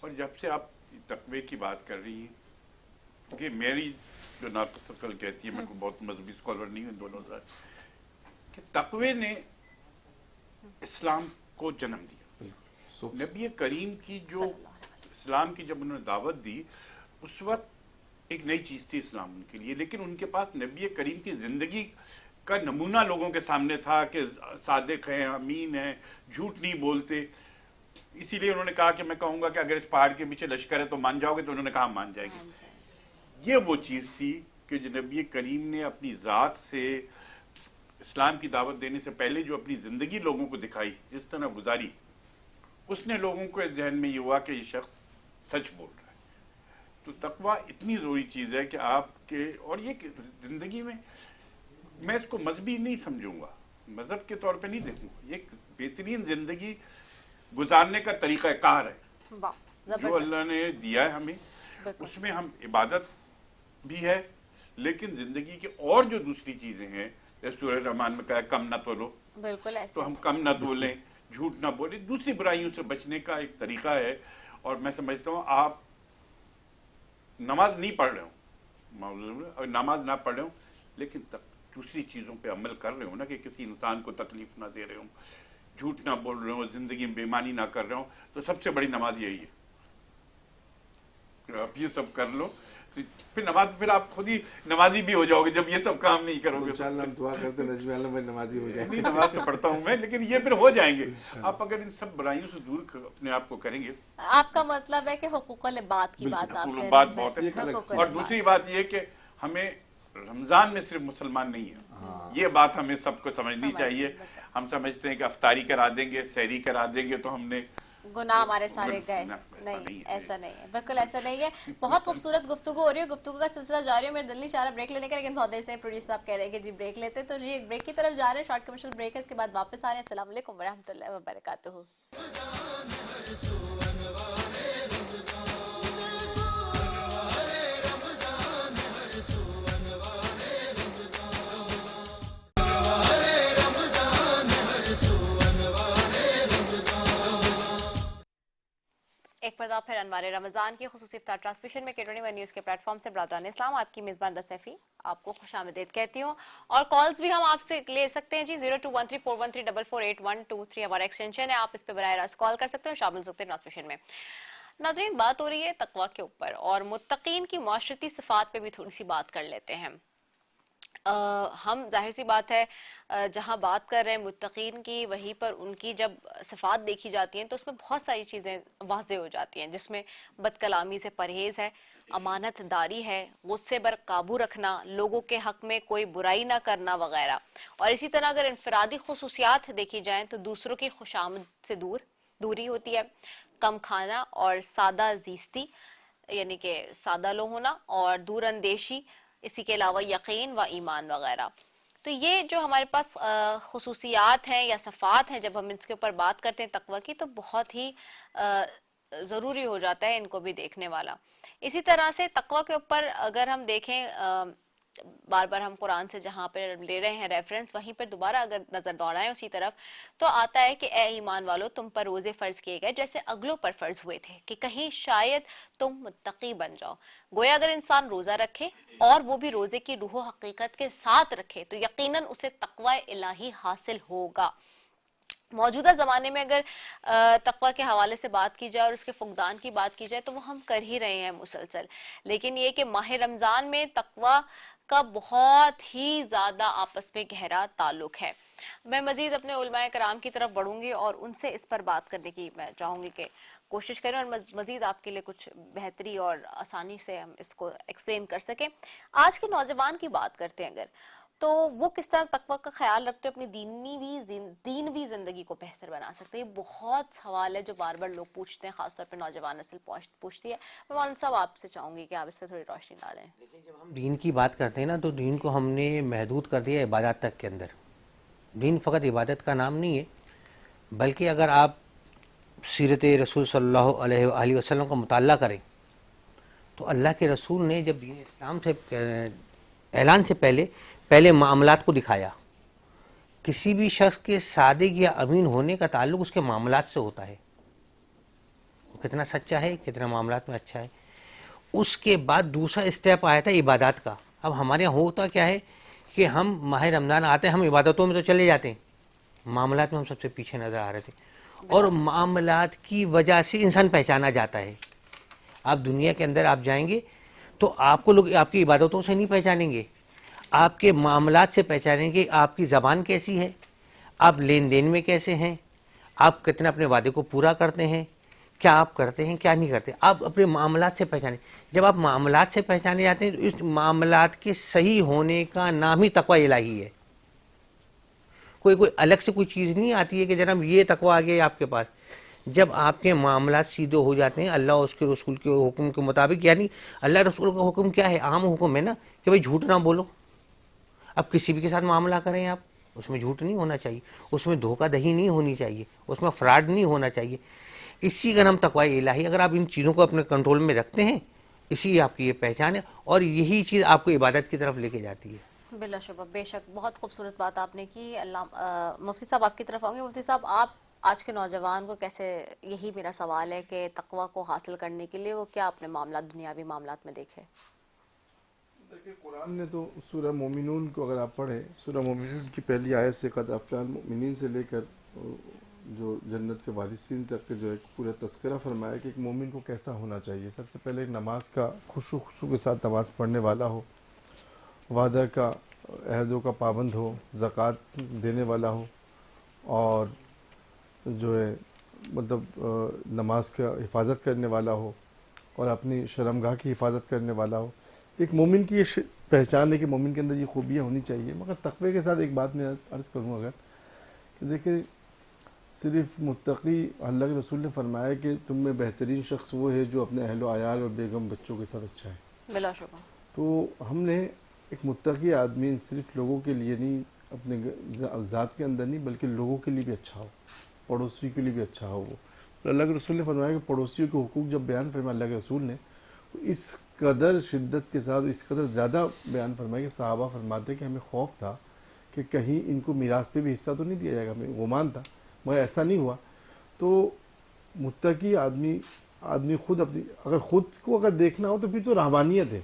Speaker 5: اور جب سے آپ تقوی کی بات کر رہی ہیں کہ میری جو ناقص عقل کہتی ہے, میں کو بہت مذہبی اسکالر نہیں ہوں دونوں ذات, کہ تقوی نے اسلام کو جنم دیا. نبی کریم کی جو اسلام کی جب انہوں نے دعوت دی اس وقت ایک نئی چیز تھی اسلام ان کے لیے, لیکن ان کے پاس نبی کریم کی زندگی کا نمونہ لوگوں کے سامنے تھا کہ صادق ہیں, امین ہیں, جھوٹ نہیں بولتے. اسی لیے انہوں نے کہا کہ میں کہوں گا کہ اگر اس پہاڑ کے پیچھے لشکر ہے تو مان جاؤ گے, تو انہوں نے کہا مان جائے گی. یہ وہ چیز تھی کہ جو نبی کریم نے اپنی ذات سے اسلام کی دعوت دینے سے پہلے جو اپنی زندگی لوگوں کو دکھائی, جس طرح گزاری, اس نے لوگوں کو ذہن میں یہ ہوا کہ یہ شخص سچ بول رہا ہے. تو تقویٰ اتنی ضروری چیز ہے کہ آپ کے, اور یہ کہ زندگی میں اس کو مذہبی نہیں سمجھوں گا, مذہب کے طور پہ نہیں دیکھوں گا, یہ ایک بہترین زندگی گزارنے کا طریقہ کار ہے جو اللہ نے دیا ہے ہمیں. اس میں ہم عبادت بھی ہے, لیکن زندگی کے اور جو دوسری چیزیں ہیں, جیسے سورہ رحمان میں کہا ہے کم نہ تولو,
Speaker 1: بالکل ایسے
Speaker 5: تو ہم کم نہ تولیں, جھوٹ نہ بولیں, دوسری برائیوں سے بچنے کا ایک طریقہ ہے. اور میں سمجھتا ہوں آپ نماز نہیں پڑھ رہے ہوں, اور نماز نہ پڑھ رہے ہوں, لیکن دوسری چیزوں پہ عمل کر رہے ہوں نا, کہ کسی انسان کو تکلیف نہ دے رہے ہوں, جھوٹ نہ بول رہے ہوں, زندگی میں بےمانی نہ کر رہے ہوں, تو سب سے بڑی نماز یہی ہے. آپ یہ سب کر لو, پھر آپ خود ہی نمازی بھی ہو جاؤ گے جب یہ سب کام نہیں کرو گے.
Speaker 2: انشاءاللہ ہم دعا کرتے ہیں نجمی اللہ میں نمازی ہو جائیں.
Speaker 5: نہیں, نماز تو پڑھتا ہوں میں, لیکن یہ پھر ہو جائیں گے آپ اگر ان سب برائیوں سے دور اپنے آپ کو کریں گے.
Speaker 1: آپ کا مطلب ہے کہ حقوق العباد کی بات آپ کر
Speaker 5: بات
Speaker 1: رہے
Speaker 5: بہت
Speaker 1: ہیں.
Speaker 5: ہے. اور دوسری بات یہ کہ ہمیں رمضان میں صرف مسلمان نہیں ہے, یہ بات ہمیں سب کو سمجھنی چاہیے. ہم سمجھتے ہیں کہ افطاری کرا دیں گے, سحری کرا دیں گے تو ہم نے
Speaker 1: گناہ ہمارے سارے گئے. نہیں, ایسا نہیں ہے, بالکل ایسا نہیں ہے. بہت خوبصورت گفتگو ہو رہی ہے, گفتگو کا سلسلہ جاری ہے. میرے دل نہیں چاہ رہا بریک لینے کا, لیکن بہت دیر سے پروڈیوسر صاحب کہہ رہے ہیں کہ جی بریک لیتے, تو جی ایک بریک کی طرف جا رہے ہیں, شارٹ کمرشل بریک ہے, اس کے بعد واپس آ رہے ہیں. السلام علیکم ورحمۃ اللہ وبرکاتہ. ایک مرتبہ پھر انوار رمضان کی خصوصی افطار ٹرانسمیشن میں K21 نیوز کے پلیٹ فارم سے برادران اسلام آپ کی میزبان رسیفی آپ کو خوش آمدید کہتی ہوں. اور کالز بھی ہم آپ سے لے سکتے ہیں جی. 021341348123 ہمارا ایکسٹینشن ہے, آپ اس پہ براہ راست کال کر سکتے ہیں شامل ہو سکتے ہیں ٹرانسمیشن میں. ناظرین, بات ہو رہی ہے تقویٰ کے اوپر, اور متقین کی معاشرتی صفات پہ بھی تھوڑی سی بات کر لیتے ہیں. ہم ظاہر سی بات ہے جہاں بات کر رہے ہیں متقین کی, وہیں پر ان کی جب صفات دیکھی جاتی ہیں تو اس میں بہت ساری چیزیں واضح ہو جاتی ہیں, جس میں بد کلامی سے پرہیز ہے, امانت داری ہے, غصے پر قابو رکھنا, لوگوں کے حق میں کوئی برائی نہ کرنا وغیرہ. اور اسی طرح اگر انفرادی خصوصیات دیکھی جائیں تو دوسروں کی خوشامد سے دوری ہوتی ہے, کم کھانا اور سادہ زیستی یعنی کہ سادہ لو ہونا, اور دور اندیشی, اسی کے علاوہ یقین و ایمان وغیرہ. تو یہ جو ہمارے پاس خصوصیات ہیں یا صفات ہیں, جب ہم اس کے اوپر بات کرتے ہیں تقویٰ کی, تو بہت ہی ضروری ہو جاتا ہے ان کو بھی دیکھنے والا. اسی طرح سے تقویٰ کے اوپر اگر ہم دیکھیں, بار بار ہم قرآن سے جہاں پہ لے رہے ہیں ریفرنس, وہیں پر دوبارہ اگر نظر دوڑائیں اسی طرف, تو آتا ہے کہ اے ایمان والو تم پر روزے فرض کیے گئے جیسے اگلوں پر فرض ہوئے تھے, کہ کہیں شاید تم متقی بن جاؤ. گویا اگر انسان روزہ رکھے اور وہ بھی روزے کی روح و حقیقت کے ساتھ رکھے تو یقیناً اسے تقوی الہی حاصل ہوگا. موجودہ زمانے میں اگر تقویٰ کے حوالے سے بات کی جائے اور اس کے فقدان کی بات کی جائے تو وہ ہم کر ہی رہے ہیں مسلسل, لیکن یہ کہ ماہ رمضان میں تقویٰ کا بہت ہی زیادہ آپس میں گہرا تعلق ہے. میں مزید اپنے علماء کرام کی طرف بڑھوں گی اور ان سے اس پر بات کرنے کی میں چاہوں گی کہ کوشش کریں اور مزید آپ کے لیے کچھ بہتری اور آسانی سے ہم اس کو ایکسپلین کر سکیں. آج کے نوجوان کی بات کرتے ہیں اگر, تو وہ کس طرح تقویٰ کا خیال رکھتے اپنی دینوی زندگی کو بہتر بنا سکتے ہیں. یہ بہت سوال ہے جو بار بار لوگ پوچھتے ہیں, خاص طور پہ نوجوان نسل پوچھتی ہے. میں مولانا صاحب آپ سے چاہوں گی کہ آپ اس پہ تھوڑی روشنی ڈالیں.
Speaker 4: دیکھیں, جب ہم دین کی بات کرتے ہیں نا, تو دین کو ہم نے محدود کر دیا عبادات تک کے اندر. دین فقط عبادت کا نام نہیں ہے, بلکہ اگر آپ سیرت رسول صلی اللہ علیہ وآلہ وسلم کا مطالعہ کریں تو اللہ کے رسول نے جب دین اسلام سے اعلان سے پہلے معاملات کو دکھایا. کسی بھی شخص کے صادق یا امین ہونے کا تعلق اس کے معاملات سے ہوتا ہے. کتنا سچا ہے, کتنا معاملات میں اچھا ہے. اس کے بعد دوسرا اسٹیپ آیا تھا عبادات کا. اب ہمارے یہاں ہوتا کیا ہے کہ ہم ماہ رمضان آتے ہیں, ہم عبادتوں میں تو چلے جاتے ہیں, معاملات میں ہم سب سے پیچھے نظر آ رہے تھے. اور معاملات کی وجہ سے انسان پہچانا جاتا ہے. آپ دنیا کے اندر آپ جائیں گے تو آپ کو لوگ آپ کی عبادتوں سے نہیں پہچانیں گے, آپ کے معاملات سے پہچانیں گے. آپ کی زبان کیسی ہے, آپ لین دین میں کیسے ہیں, آپ کتنا اپنے وعدے کو پورا کرتے ہیں, کیا آپ کرتے ہیں کیا نہیں کرتے, آپ اپنے معاملات سے پہچانیں. جب آپ معاملات سے پہچانے جاتے ہیں تو اس معاملات کے صحیح ہونے کا نام ہی تقوی الہی ہے. کوئی الگ سے کوئی چیز نہیں آتی ہے کہ جناب یہ تقوی آ گیا آپ کے پاس. جب آپ کے معاملات سیدھے ہو جاتے ہیں اللہ اور اس کے رسول کے حکم کے مطابق, یعنی اللہ رسول کا حکم کیا ہے, عام حکم ہے نا کہ بھئی جھوٹ نہ بولو. اب کسی بھی کے ساتھ معاملہ کریں آپ, اس میں جھوٹ نہیں ہونا چاہیے, اس میں دھوکہ دہی نہیں ہونی چاہیے, اس میں فراڈ نہیں ہونا چاہیے. اسی کا نام تقوی الہی. اگر آپ ان چیزوں کو اپنے کنٹرول میں رکھتے ہیں, اسی آپ کی یہ پہچان ہے, اور یہی چیز آپ کو عبادت کی طرف لے کے جاتی ہے.
Speaker 1: بلا شبہ, بے شک بہت خوبصورت بات آپ نے کی. اللہ مفتی صاحب آپ کی طرف آؤں گے. مفتی صاحب آپ آج کے نوجوان کو کیسے, یہی میرا سوال ہے کہ تقوی کو حاصل کرنے کے لیے وہ کیا اپنے معاملات, دنیاوی معاملات میں دیکھے؟
Speaker 2: دیکھیں قرآن نے تو سورہ مومنون کو اگر آپ پڑھیں, سورہ مومنون کی پہلی آیت سے قد افلح المؤمنین سے لے کر جو جنت کے وارثین تک کے جو ایک پورا تذکرہ فرمایا کہ ایک مومن کو کیسا ہونا چاہیے. سب سے پہلے ایک نماز کا خشوع کے ساتھ نماز پڑھنے والا ہو, وعدہ کا عہدوں کا پابند ہو, زکوٰۃ دینے والا ہو, اور جو ہے مطلب نماز کا حفاظت کرنے والا ہو, اور اپنی شرمگاہ کی حفاظت کرنے والا ہو. ایک مومن کی یہ پہچان ہے کہ مومن کے اندر یہ خوبیاں ہونی چاہیے. مگر تقوی کے ساتھ ایک بات میں عرض کروں اگر, کہ دیکھیں صرف متقی, اللہ کے رسول نے فرمایا کہ تم میں بہترین شخص وہ ہے جو اپنے اہل و عیال اور بیگم بچوں کے ساتھ اچھا ہے.
Speaker 1: بلا شبہ.
Speaker 2: تو ہم نے ایک متقی آدمی صرف لوگوں کے لیے نہیں, اپنے ذات کے اندر نہیں, بلکہ لوگوں کے لیے بھی اچھا ہو, پڑوسی کے لیے بھی اچھا ہو. وہ اللہ کے رسول نے فرمایا کہ پڑوسیوں کے حقوق جب بیان فرمایا اللہ کے رسول نے, تو اس قدر شدت کے ساتھ, اس قدر زیادہ بیان فرمایا کہ صحابہ فرماتے کہ ہمیں خوف تھا کہ کہیں ان کو میراث پہ بھی حصہ تو نہیں دیا جائے گا. ہمیں گمان تھا, مگر ایسا نہیں ہوا. تو متقی آدمی خود اپنی, اگر خود کو اگر دیکھنا ہو تو پھر تو رہبانیت ہے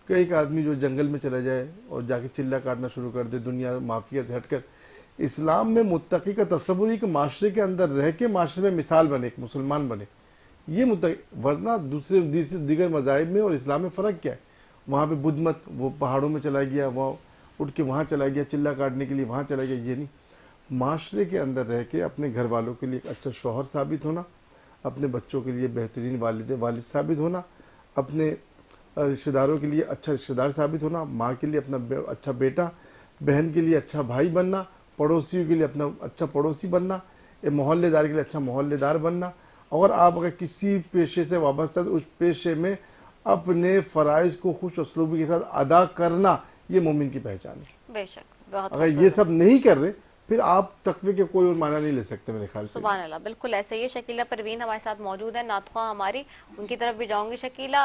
Speaker 2: کہ ایک آدمی جو جنگل میں چلا جائے اور جا کے چلہ کاٹنا شروع کر دے, دنیا مافیا سے ہٹ کر. اسلام میں متقی کا تصور ہی کہ معاشرے کے اندر رہ کے معاشرے میں مثال بنے, ایک مسلمان بنے, یہ متقی. ورنہ دوسرے دیگر مذاہب میں اور اسلام میں فرق کیا ہے؟ وہاں پہ بدھ مت, وہ پہاڑوں میں چلا گیا, وہاں اٹھ کے وہاں چلا گیا چلہ کاٹنے کے لیے, وہاں چلا گیا. یہ نہیں, معاشرے کے اندر رہ کے اپنے گھر والوں کے لیے ایک اچھا شوہر ثابت ہونا, اپنے بچوں کے لیے بہترین والد ثابت ہونا, اپنے رشتہ داروں کے لیے اچھا رشتہ دار ثابت ہونا, ماں کے لیے اپنا اچھا بیٹا, بہن کے لیے اچھا بھائی بننا, پڑوسیوں کے لیے اپنا اچھا پڑوسی بننا, محلے دار کے لیے اچھا محلے دار بننا. اور آپ اگر کسی پیشے سے وابستہ تو اس پیشے میں اپنے فرائض کو خوش اسلوبی کے ساتھ ادا کرنا, یہ مومن کی پہچان ہے.
Speaker 1: بے شک, بہت
Speaker 2: اگر یہ سب نہیں کر رہے پھر آپ تقوی کے کوئی اور معنی نہیں لے سکتے میرے خیال سے.
Speaker 1: سبحان اللہ, بالکل ایسے ہی. شکیلہ پروین ہمارے ساتھ موجود ہے, نعت خواں ہماری, ان کی طرف بھی جاؤں گی. شکیلہ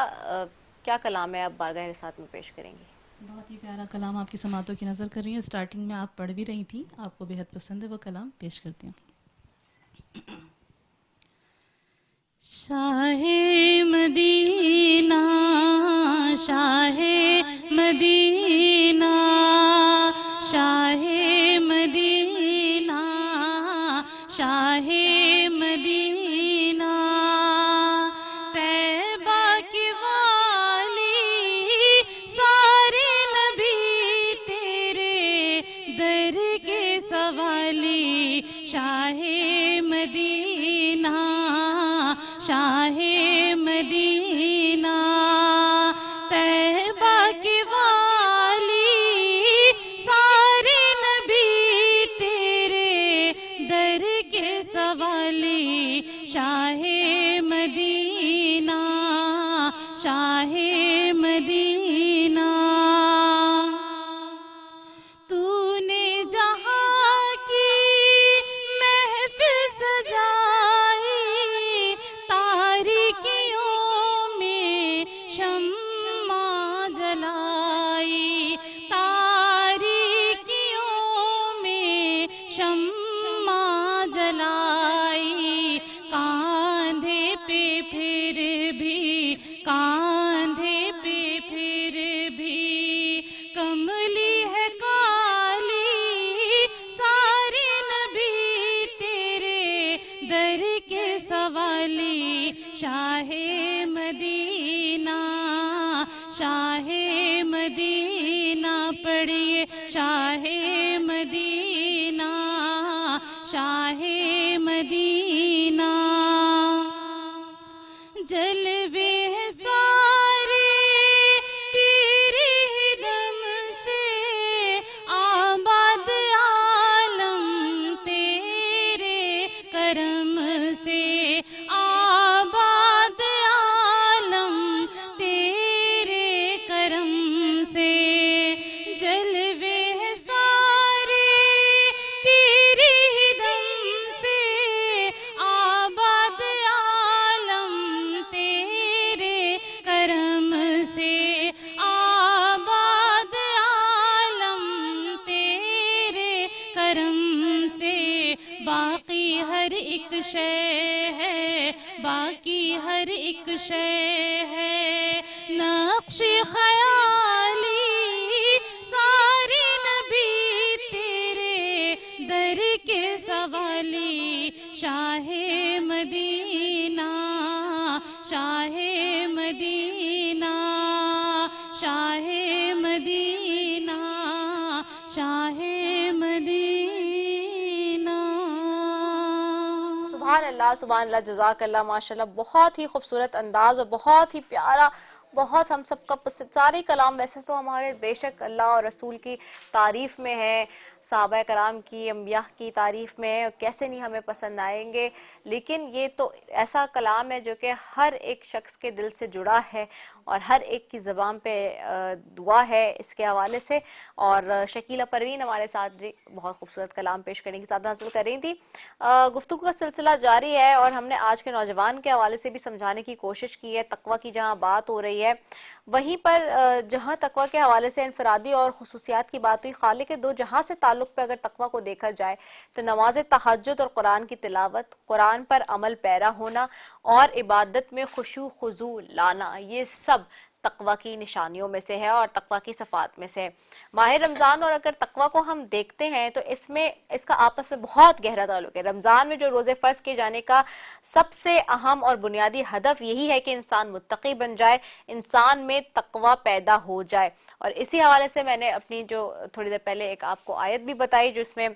Speaker 1: کیا کلام ہے آپ بارگاہ رسالت میں پیش کریں گی؟
Speaker 6: بہت ہی پیارا کلام آپ کی سماعتوں کی نظر کر رہی ہوں. اسٹارٹنگ میں آپ پڑھ بھی رہی تھیں, آپ کو بےحد پسند ہے, وہ کلام پیش کرتی ہوں. شاہ مدینہ, شاہ مدینہ, شاہ مدینہ, شاہ مدینہ, طیبہ کی والی, سارے نبی تیرے در کے سوالی. شاہ مدینہ, شاہ مدینہ, طیبہ کی والی, سارے نبی تیرے در کے سوالی. شاہ مدینہ, شاہ مدینہ, تو نے جہاں کی محفل سجائی, تاریکیوں میں شمع جلائی, تاریکیوں میں شمع جلائی. کاندھے پہ شاہ مدینہ پڑھیے شاہ مدینہ شاہ مدینہ جلوے سارے تیرے دم سے آباد عالم تیرے کرم سے آباد عالم تیرے کرم سے جلوے سارے تیرے دم سے آباد عالم تیرے کرم سے آباد عالم تیرے کرم سے باقی ہر ایک شے ہے باقی ہر ایک شے ہے نقش خیالی سارے نبی تیرے در کے سوالی شاہ مدینہ شاہ مدینہ شاہ مدینہ شاہ مدینہ
Speaker 1: سبحان اللہ جزاک اللہ ماشاء اللہ. بہت ہی خوبصورت انداز اور بہت ہی پیارا, بہت ہم سب کا سارے کلام ویسے تو ہمارے بے شک اللہ اور رسول کی تعریف میں ہے, صحابہ کرام کی, انبیاء کی تعریف میں ہے, کیسے نہیں ہمیں پسند آئیں گے, لیکن یہ تو ایسا کلام ہے جو کہ ہر ایک شخص کے دل سے جڑا ہے اور ہر ایک کی زبان پہ دعا ہے اس کے حوالے سے. اور شکیلہ پروین ہمارے ساتھ جی بہت خوبصورت کلام پیش کرنے کی سعادت حاصل کر رہی تھی. گفتگو کا سلسلہ جاری ہے اور ہم نے آج کے نوجوان کے حوالے سے بھی سمجھانے کی کوشش کی ہے. تقویٰ کی جہاں بات ہو رہی ہے وہیں پر جہاں تقویٰ کے حوالے سے انفرادی اور خصوصیات کی بات ہوئی, خالق دو جہاں سے تعلق پہ اگر تقویٰ کو دیکھا جائے تو نماز تہجد اور قرآن کی تلاوت, قرآن پر عمل پیرا ہونا اور عبادت میں خشوع خضوع لانا, یہ سب تقویٰ کی نشانیوں میں سے ہے اور تقویٰ کی صفات میں سے ہے. ماہ رمضان اور اگر تقویٰ کو ہم دیکھتے ہیں تو اس کا آپس میں بہت گہرا تعلق ہے. رمضان میں جو روزے فرض کیے جانے کا سب سے اہم اور بنیادی ہدف یہی ہے کہ انسان متقی بن جائے, انسان میں تقویٰ پیدا ہو جائے. اور اسی حوالے سے میں نے اپنی جو تھوڑی دیر پہلے ایک آپ کو آیت بھی بتائی جو اس میں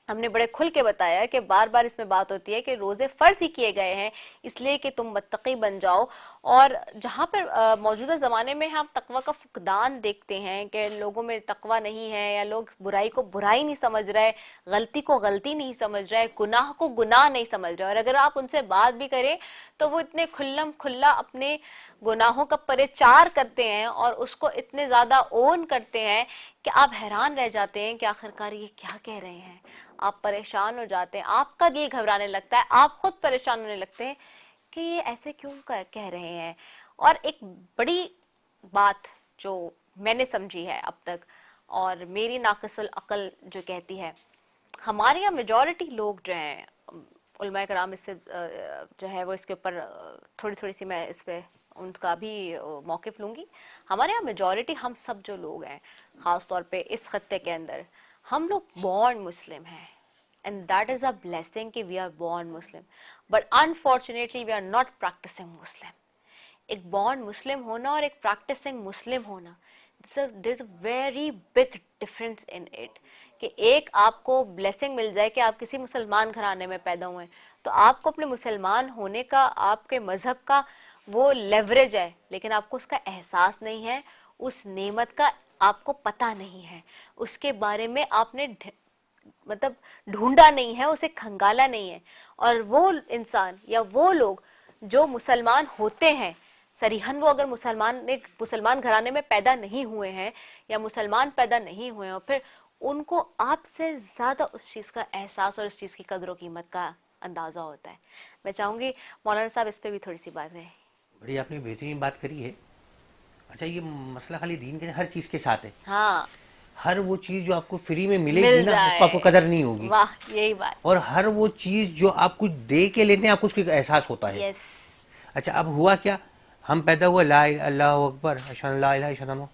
Speaker 1: ہم نے بڑے کھل کے بتایا کہ بار بار اس میں بات ہوتی ہے کہ روزے فرض ہی کیے گئے ہیں اس لیے کہ تم متقی بن جاؤ. اور جہاں پر موجودہ زمانے میں ہم تقویٰ کا فقدان دیکھتے ہیں کہ لوگوں میں تقویٰ نہیں ہے یا لوگ برائی کو برائی نہیں سمجھ رہے, غلطی کو غلطی نہیں سمجھ رہے, گناہ کو گناہ نہیں سمجھ رہے, اور اگر آپ ان سے بات بھی کریں تو وہ اتنے کھلم کھلا اپنے گناہوں کا پرچار کرتے ہیں اور اس کو اتنے زیادہ اون کرتے ہیں کہ آپ حیران رہ جاتے ہیں کہ آخرکار یہ کیا کہہ رہے ہیں. آپ پریشان ہو جاتے ہیں, آپ کا دل گھبرانے لگتا ہے, آپ خود پریشان ہونے لگتے ہیں کہ یہ ایسے کیوں کہہ رہے ہیں. اور ایک بڑی بات جو میں نے سمجھی ہے اب تک اور میری ناقص العقل جو کہتی ہے, ہمارے یہاں میجورٹی لوگ جو ہیں, علماء کرام اس سے جو ہے وہ اس کے اوپر تھوڑی سی میں اس پہ ان کا بھی موقف لوں گی. ہمارے یہاں میجورٹی ہم سب جو لوگ ہیں خاص طور پہ اس خطے کے اندر ہم لوگ بورن مسلم ہیں, and that is a blessing کہ we are born Muslim, but unfortunately we are not practicing Muslim. ایک born مسلم ہونا اور ایک practicing مسلم ہونا, there's a very big difference in it. کہ ایک آپ کو blessing مل جائے کہ آپ کسی مسلمان گھرانے میں پیدا ہوئے تو آپ کو اپنے مسلمان ہونے کا, آپ کے مذہب کا وہ لیوریج ہے, لیکن آپ کو اس کا احساس نہیں ہے, اس نعمت کا آپ کو پتہ نہیں ہے, اس کے بارے میں آپ نے مطلب ڈھونڈا نہیں ہے, اسے کھنگالا نہیں ہے. اور وہ انسان یا وہ لوگ جو مسلمان ہوتے ہیں صریحاً, وہ اگر مسلمان گھرانے میں پیدا نہیں ہوئے ہیں یا مسلمان پیدا نہیں ہوئے ہیں, اور پھر ان کو آپ سے زیادہ اس چیز کا احساس اور اس چیز کی قدر و قیمت کا اندازہ ہوتا ہے. میں چاہوں گی مولانا صاحب اس پہ بھی تھوڑی سی بات ہے.
Speaker 4: بڑی آپ نے بہترین بات کری ہے. اچھا, یہ مسئلہ خالی دین کے ہر چیز کے ساتھ ہے.
Speaker 1: ہاں,
Speaker 4: ہر وہ چیز جو آپ کو فری میں ملے گی نا اس کو آپ کو قدر نہیں ہوگی.
Speaker 1: واہ, یہی بات.
Speaker 4: اور ہر وہ چیز جو آپ کچھ دے کے لیتے ہیں آپ کو اس کا احساس ہوتا ہے.
Speaker 1: یس.
Speaker 4: اچھا, اب ہوا کیا, ہم پیدا ہوا لا اللہ اکبر اشہد ان لا الہ الا اللہ,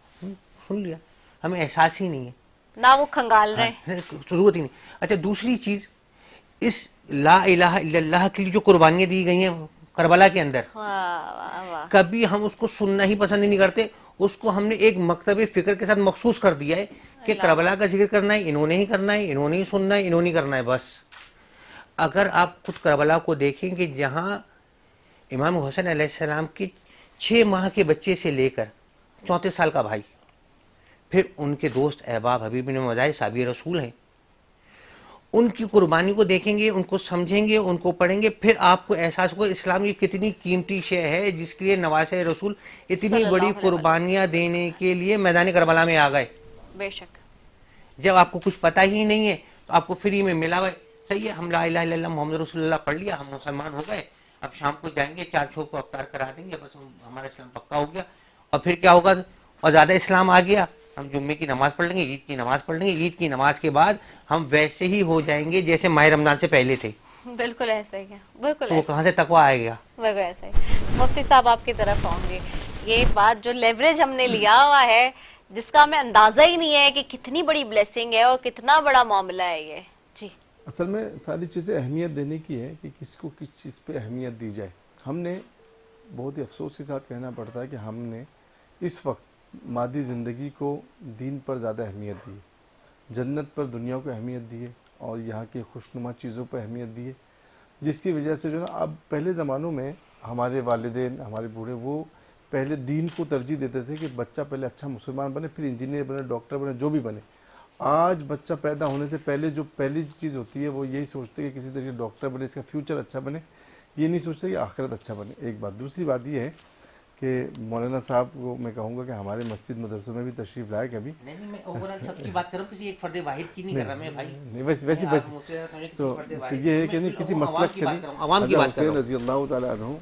Speaker 4: سن لیا, ہمیں احساس ہی نہیں ہے,
Speaker 1: نہ وہ کھنگال رہے ہیں,
Speaker 4: ضرورت ہی نہیں. اچھا, دوسری چیز, اس لا الہ الا اللہ کے لیے جو قربانیاں دی گئی ہیں کربلا کے اندر, کبھی ہم اس کو سننا ہی پسند نہیں کرتے, اس کو ہم نے ایک مکتب فکر کے ساتھ مخصوص کر دیا ہے کہ کربلا کا ذکر کرنا ہے، انہوں نے ہی کرنا ہے، انہوں نے ہی سننا ہے، انہوں نے کرنا ہے بس۔ اگر آپ خود کربلا کو دیکھیں کہ جہاں امام حسین علیہ السلام کی 6 ماہ کے بچے سے لے کر 34 سال کا بھائی، پھر ان کے دوست احباب حبیب بن مظاہر صحابی رسول ہیں، ان کی قربانی کو دیکھیں گے، ان کو سمجھیں گے، ان کو پڑھیں گے، پھر آپ کو احساس ہوگا اسلام یہ کتنی قیمتی شے ہے جس کے لیے نواسۂ رسول اتنی بڑی قربانیاں دینے کے لیے میدان کربلا میں آ گئے۔
Speaker 1: بے شک
Speaker 4: جب آپ کو کچھ پتہ ہی نہیں ہے تو آپ کو فری میں ملا ہوا ہے، صحیح ہے، ہم لا الہ الا اللہ محمد رسول اللہ پڑھ لیا، ہم مسلمان ہو گئے، اب شام کو جائیں گے 4 چھوپ کو افطار کرا دیں گے، بس ہمارا اسلام پکا ہو گیا۔ اور پھر کیا ہوگا؟ اور زیادہ اسلام آ گیا، ہم جمعے کی نماز پڑھ لیں گے، عید کی نماز پڑھ لیں گے، عید کی نماز کے بعد ہم ویسے ہی ہو جائیں گے جیسے ماہ رمضان سے پہلے تھے،
Speaker 1: بالکل ایسا ہی ہے، بالکل
Speaker 4: تو وہ کہاں سے تقویٰ آئے گا؟
Speaker 1: بالکل ایسا ہی۔ مفتی صاحب آپ کی طرف آؤں گے، یہ بات جو لیوریج ہم نے لیا ہوا ہے جس کا ہمیں اندازہ ہی نہیں ہے کہ کتنی بڑی بلیسنگ ہے اور کتنا بڑا معاملہ ہے یہ، جی
Speaker 2: اصل میں ساری چیزیں اہمیت دینے کی ہے کہ کس کو کس چیز پہ اہمیت دی جائے۔ ہم نے بہت ہی افسوس کے ساتھ کہنا پڑتا ہے کہ ہم نے اس وقت مادی زندگی کو دین پر زیادہ اہمیت دی ہے، جنت پر دنیا کو اہمیت دی ہے، اور یہاں کی خوشنما چیزوں پر اہمیت دی ہے، جس کی وجہ سے جو ہے نا اب پہلے زمانوں میں ہمارے والدین، ہمارے بوڑھے، وہ پہلے دین کو ترجیح دیتے تھے کہ بچہ پہلے اچھا مسلمان بنے، پھر انجینئر بنے، ڈاکٹر بنے، جو بھی بنے۔ آج بچہ پیدا ہونے سے پہلے جو پہلی چیز ہوتی ہے وہ یہی سوچتے کہ کسی طریقے ڈاکٹر بنے، اس کا فیوچر اچھا بنے، یہ نہیں سوچتے کہ آخرت اچھا بنے، ایک بات۔ دوسری بات یہ ہے کہ مولانا صاحب کو میں کہوں گا کہ ہمارے مسجد مدرسوں میں بھی تشریف لائے کبھی،
Speaker 4: نہیں میں اوورال سب کی بات کروں، کسی ایک فرد واحد کی نہیں کر رہا میں بھائی،
Speaker 2: نہیں ویسی تو یہ ہے کہ نہیں کسی مسلک سے نہیں،
Speaker 4: عوام کی بات کر رہا
Speaker 2: حسین رضی اللہ تعالیٰ عنہ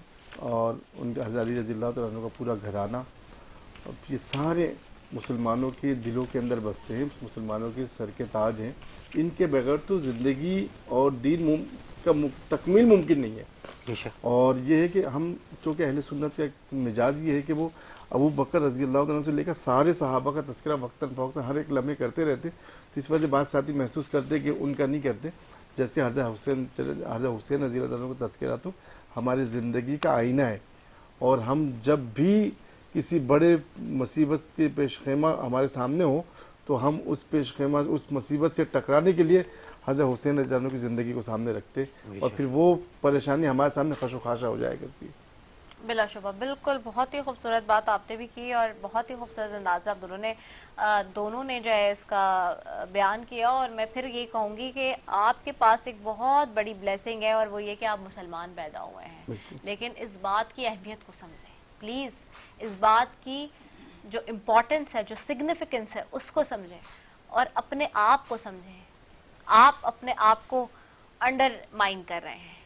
Speaker 2: اور ان کے حضرت علی رضی اللہ تعالیٰ عنہ کا پورا گھرانہ، یہ سارے مسلمانوں کے دلوں کے اندر بستے ہیں، مسلمانوں کے سر کے تاج ہیں، ان کے بغیر تو زندگی اور دین کا تکمیل ممکن نہیں ہے۔ اور یہ ہے کہ ہم چونکہ اہل سنت کا ایک مزاج یہ ہے کہ وہ ابو بکر رضی اللہ تعالیٰ سے لے کر سارے صحابہ کا تذکرہ وقتاً فوقتاً ہر ایک لمحے کرتے رہتے، تو اس وجہ سے بعض ساتھی محسوس کرتے کہ ان کا نہیں کرتے، جیسے حضرت حسین رضی اللہ عنہ کا تذکرہ تو ہماری زندگی کا آئینہ ہے، اور ہم جب بھی کسی بڑے مصیبت کے پیش خیمہ ہمارے سامنے ہو تو ہم اس پیش خیمہ اس مصیبت سے ٹکرانے کے لیے حضرت حسین رضی اللہ عنہ کی زندگی کو سامنے رکھتے، اور پھر وہ پریشانی ہمارے سامنے خش و خاشہ ہو جایا کرتی ہے۔
Speaker 1: بلا شبہ بالکل، بہت ہی خوبصورت بات آپ نے بھی کی اور بہت ہی خوبصورت انداز آپ دونوں نے جو ہے اس کا بیان کیا، اور میں پھر یہ کہوں گی کہ آپ کے پاس ایک بہت بڑی بلیسنگ ہے، اور وہ یہ کہ آپ مسلمان پیدا ہوئے ہیں، لیکن اس بات کی اہمیت کو سمجھیں پلیز، اس بات کی جو امپورٹنس ہے، جو سگنیفیکنس ہے اس کو سمجھیں، اور اپنے آپ کو سمجھیں۔ آپ اپنے آپ کو انڈر مائن کر رہے ہیں،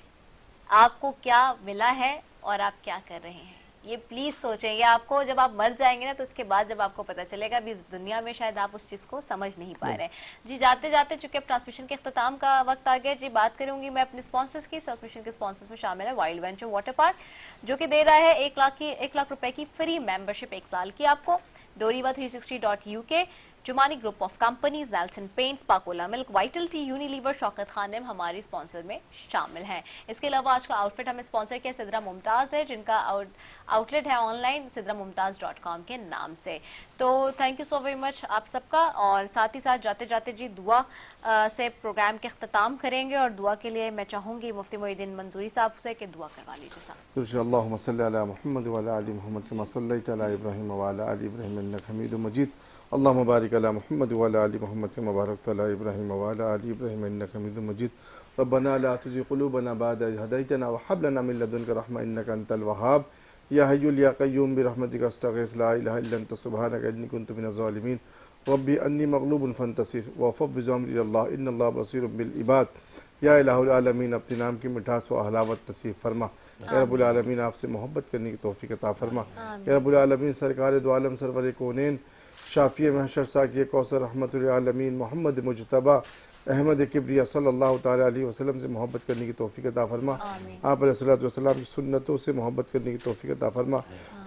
Speaker 1: آپ کو کیا ملا ہے اور آپ کیا کر رہے ہیں، یہ پلیز سوچیں گے۔ آپ کو جب آپ مر جائیں گے نا تو اس کے بعد جب آپ کو پتہ چلے گا ابھی اس دنیا میں شاید آپ اس چیز کو سمجھ نہیں پا رہے ہیں۔ جی جاتے جاتے چونکہ اب ٹرانسمیشن کے اختتام کا وقت آ گیا، جی بات کروں گی میں اپنے سپانسرز کی۔ ٹرانسمیشن کے سپانسرز میں شامل ہے وائلڈ وینچر واٹر پارک، جو کہ دے رہا ہے 1 لاکھ روپے کی فری ممبرشپ 1 سال کی آپ کو، ڈوریوا 360.uk، Jamani group of companies, Nelson paints, Pakola milk, vital tea, Unilever, Shaukat Khanum ہماری سپانسر میں شامل ہیں۔ اس کے علاوہ آج کا آؤٹ فٹ ہمیں سپانسر کیا سدرا ممتاز ہے، جن کا آؤٹ لیٹ ہے آن لائن sidramumtaz.com کے نام سے۔ تو thank you so very much آپ سب کا، اور ساتھ ہی ساتھ جاتے جاتے جی دعا سے پروگرام کے اختتام کریں گے، اور دعا کے لیے میں چاہوں گی مفتی محی الدین منظوری صاحب سے کہ دعا کروا لیجیے صاحب۔
Speaker 2: اللہم صلی علی محمد وعلی آل محمد کما صلیت علی ابراہیم وعلی آل ابراہیم انک حمید مجید، اللہم بارک علی محمد وعلی آل محمد کما بارکت علی ابراہیم وعلی آل ابراہیم انک حمید مجید، ربنا لا تزغ قلوبنا بعد إذ هديتنا وهب لنا من لدنك رحمة إنك أنت الوهاب، يا حي يا قيوم برحمتك أستغيث لا إله إلا أنت سبحانك إني كنت من الظالمين، ربي أني مغلوب فانتصر وفوض أمري إلى الله إن الله بصير بالعباد، یا الہ العالمین اپنے نام کی مٹھاس و حلاوت نصیب فرما، یا رب العالمین آپ سے محبت کرنے کی توفیق عطا فرما، یا رب العالمین سرکار دو عالم سرور کونین شافی محشر ساقی کوثر رحمت العالمین محمد مجتبی احمد کبریہ صلی اللہ تعالیٰ علیہ وسلم سے محبت کرنے کی توفیق عطا فرما، آپ علیہ الصلوۃ والسلام کی سنتوں سے محبت کرنے کی توفیق عطا فرما،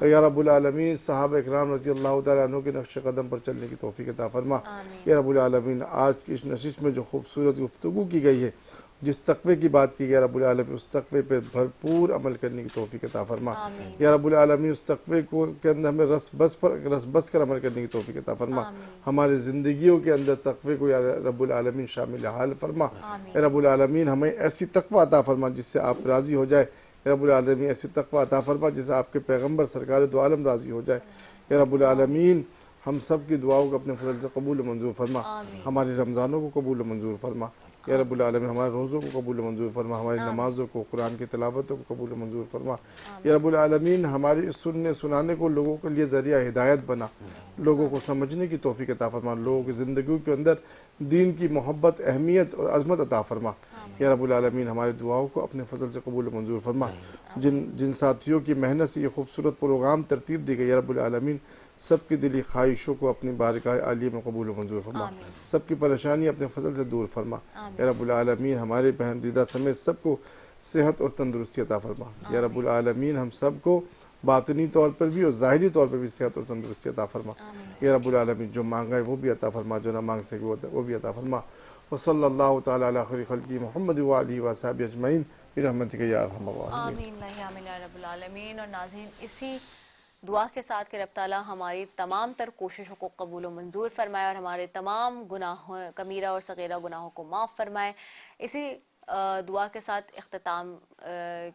Speaker 2: یا رب العالمین صحابہ اکرام رضی اللہ تعالیٰ عنہ کے نقش قدم پر چلنے کی توفیق عطا فرما، یا رب العالمین آج کی اس نشست میں جو خوبصورت گفتگو کی گئی ہے جس تقوی کی بات کی یا رب العالمین اس تقوی پہ بھرپور عمل کرنے کی توفیق عطا فرما یا رب العالمین اس تقوی کے اندر ہمیں رس بس کر عمل کرنے کی توفیق عطا فرما ہماری زندگیوں کے اندر تقوی کو یا رب العالمین شامل حال فرما یا رب العالمین ہمیں ایسی تقوی عطا فرما جس سے آپ راضی ہو جائے یا رب العالمین ایسی تقوی عطا فرما جس سے آپ کے پیغمبر سرکار دو عالم راضی ہو جائے یا رب العالمین ہم سب کی دعاؤں کو اپنے فضل سے قبول و منظور فرما ہمارے رمضانوں کو قبول و منظور فرما یا رب العالمین ہمارے روزوں کو قبول و منظور فرما ہماری نمازوں کو قرآن کی تلاوتوں کو قبول و منظور فرما یا رب العالمین ہماری سنانے کو لوگوں کے لیے ذریعہ ہدایت بنا لوگوں کو سمجھنے کی توفیق عطا فرما لوگوں کی زندگیوں کے اندر دین کی محبت اہمیت اور عظمت عطا فرما یا رب العالمین ہماری دعاؤں کو اپنے فضل سے قبول و منظور فرما جن ساتھیوں کی محنت سے یہ خوبصورت پروگرام ترتیب دی گئی یا رب العالمین سب کی دلی خواہشوں کو اپنی بارگاہ عالیہ میں قبول و منظور فرما سب کی پریشانی اپنے فضل سے دور فرما یا رب العالمین ہمارے بہندیدہ سمیت سب کو صحت اور تندرستی عطا فرما یا رب العالمین ہم سب کو باطنی طور پر بھی اور ظاہری طور پر بھی صحت اور تندرستی عطا فرما یا رب العالمین جو مانگا ہے وہ بھی عطا فرما جو نہ مانگ سکے وہ بھی عطا فرما وصلی اللہ تعالی علی خیر خلقہ محمد وآلہ وصحبہ اجمعین برحمتک یا ارحم الراحمین
Speaker 1: آمین یا رب العالمین۔ اور ناظرین اسی دعا کے ساتھ کہ رب تعالیٰ ہماری تمام تر کوششوں کو قبول و منظور فرمائے اور ہمارے تمام گناہوں کبیرہ اور صغیرہ گناہوں کو معاف فرمائے، اسی دعا کے ساتھ اختتام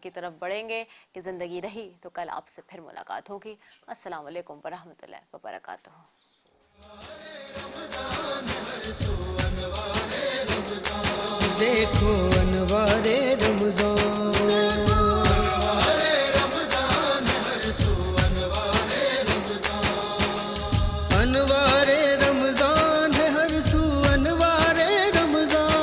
Speaker 1: کی طرف بڑھیں گے کہ زندگی رہی تو کل آپ سے پھر ملاقات ہوگی۔ السلام علیکم ورحمۃ اللہ وبرکاتہ۔
Speaker 7: دیکھو انوار رمضان انوار رمضان ہے ہر سو انوار رمضان انوار رمضان ہر سو انوار رمضان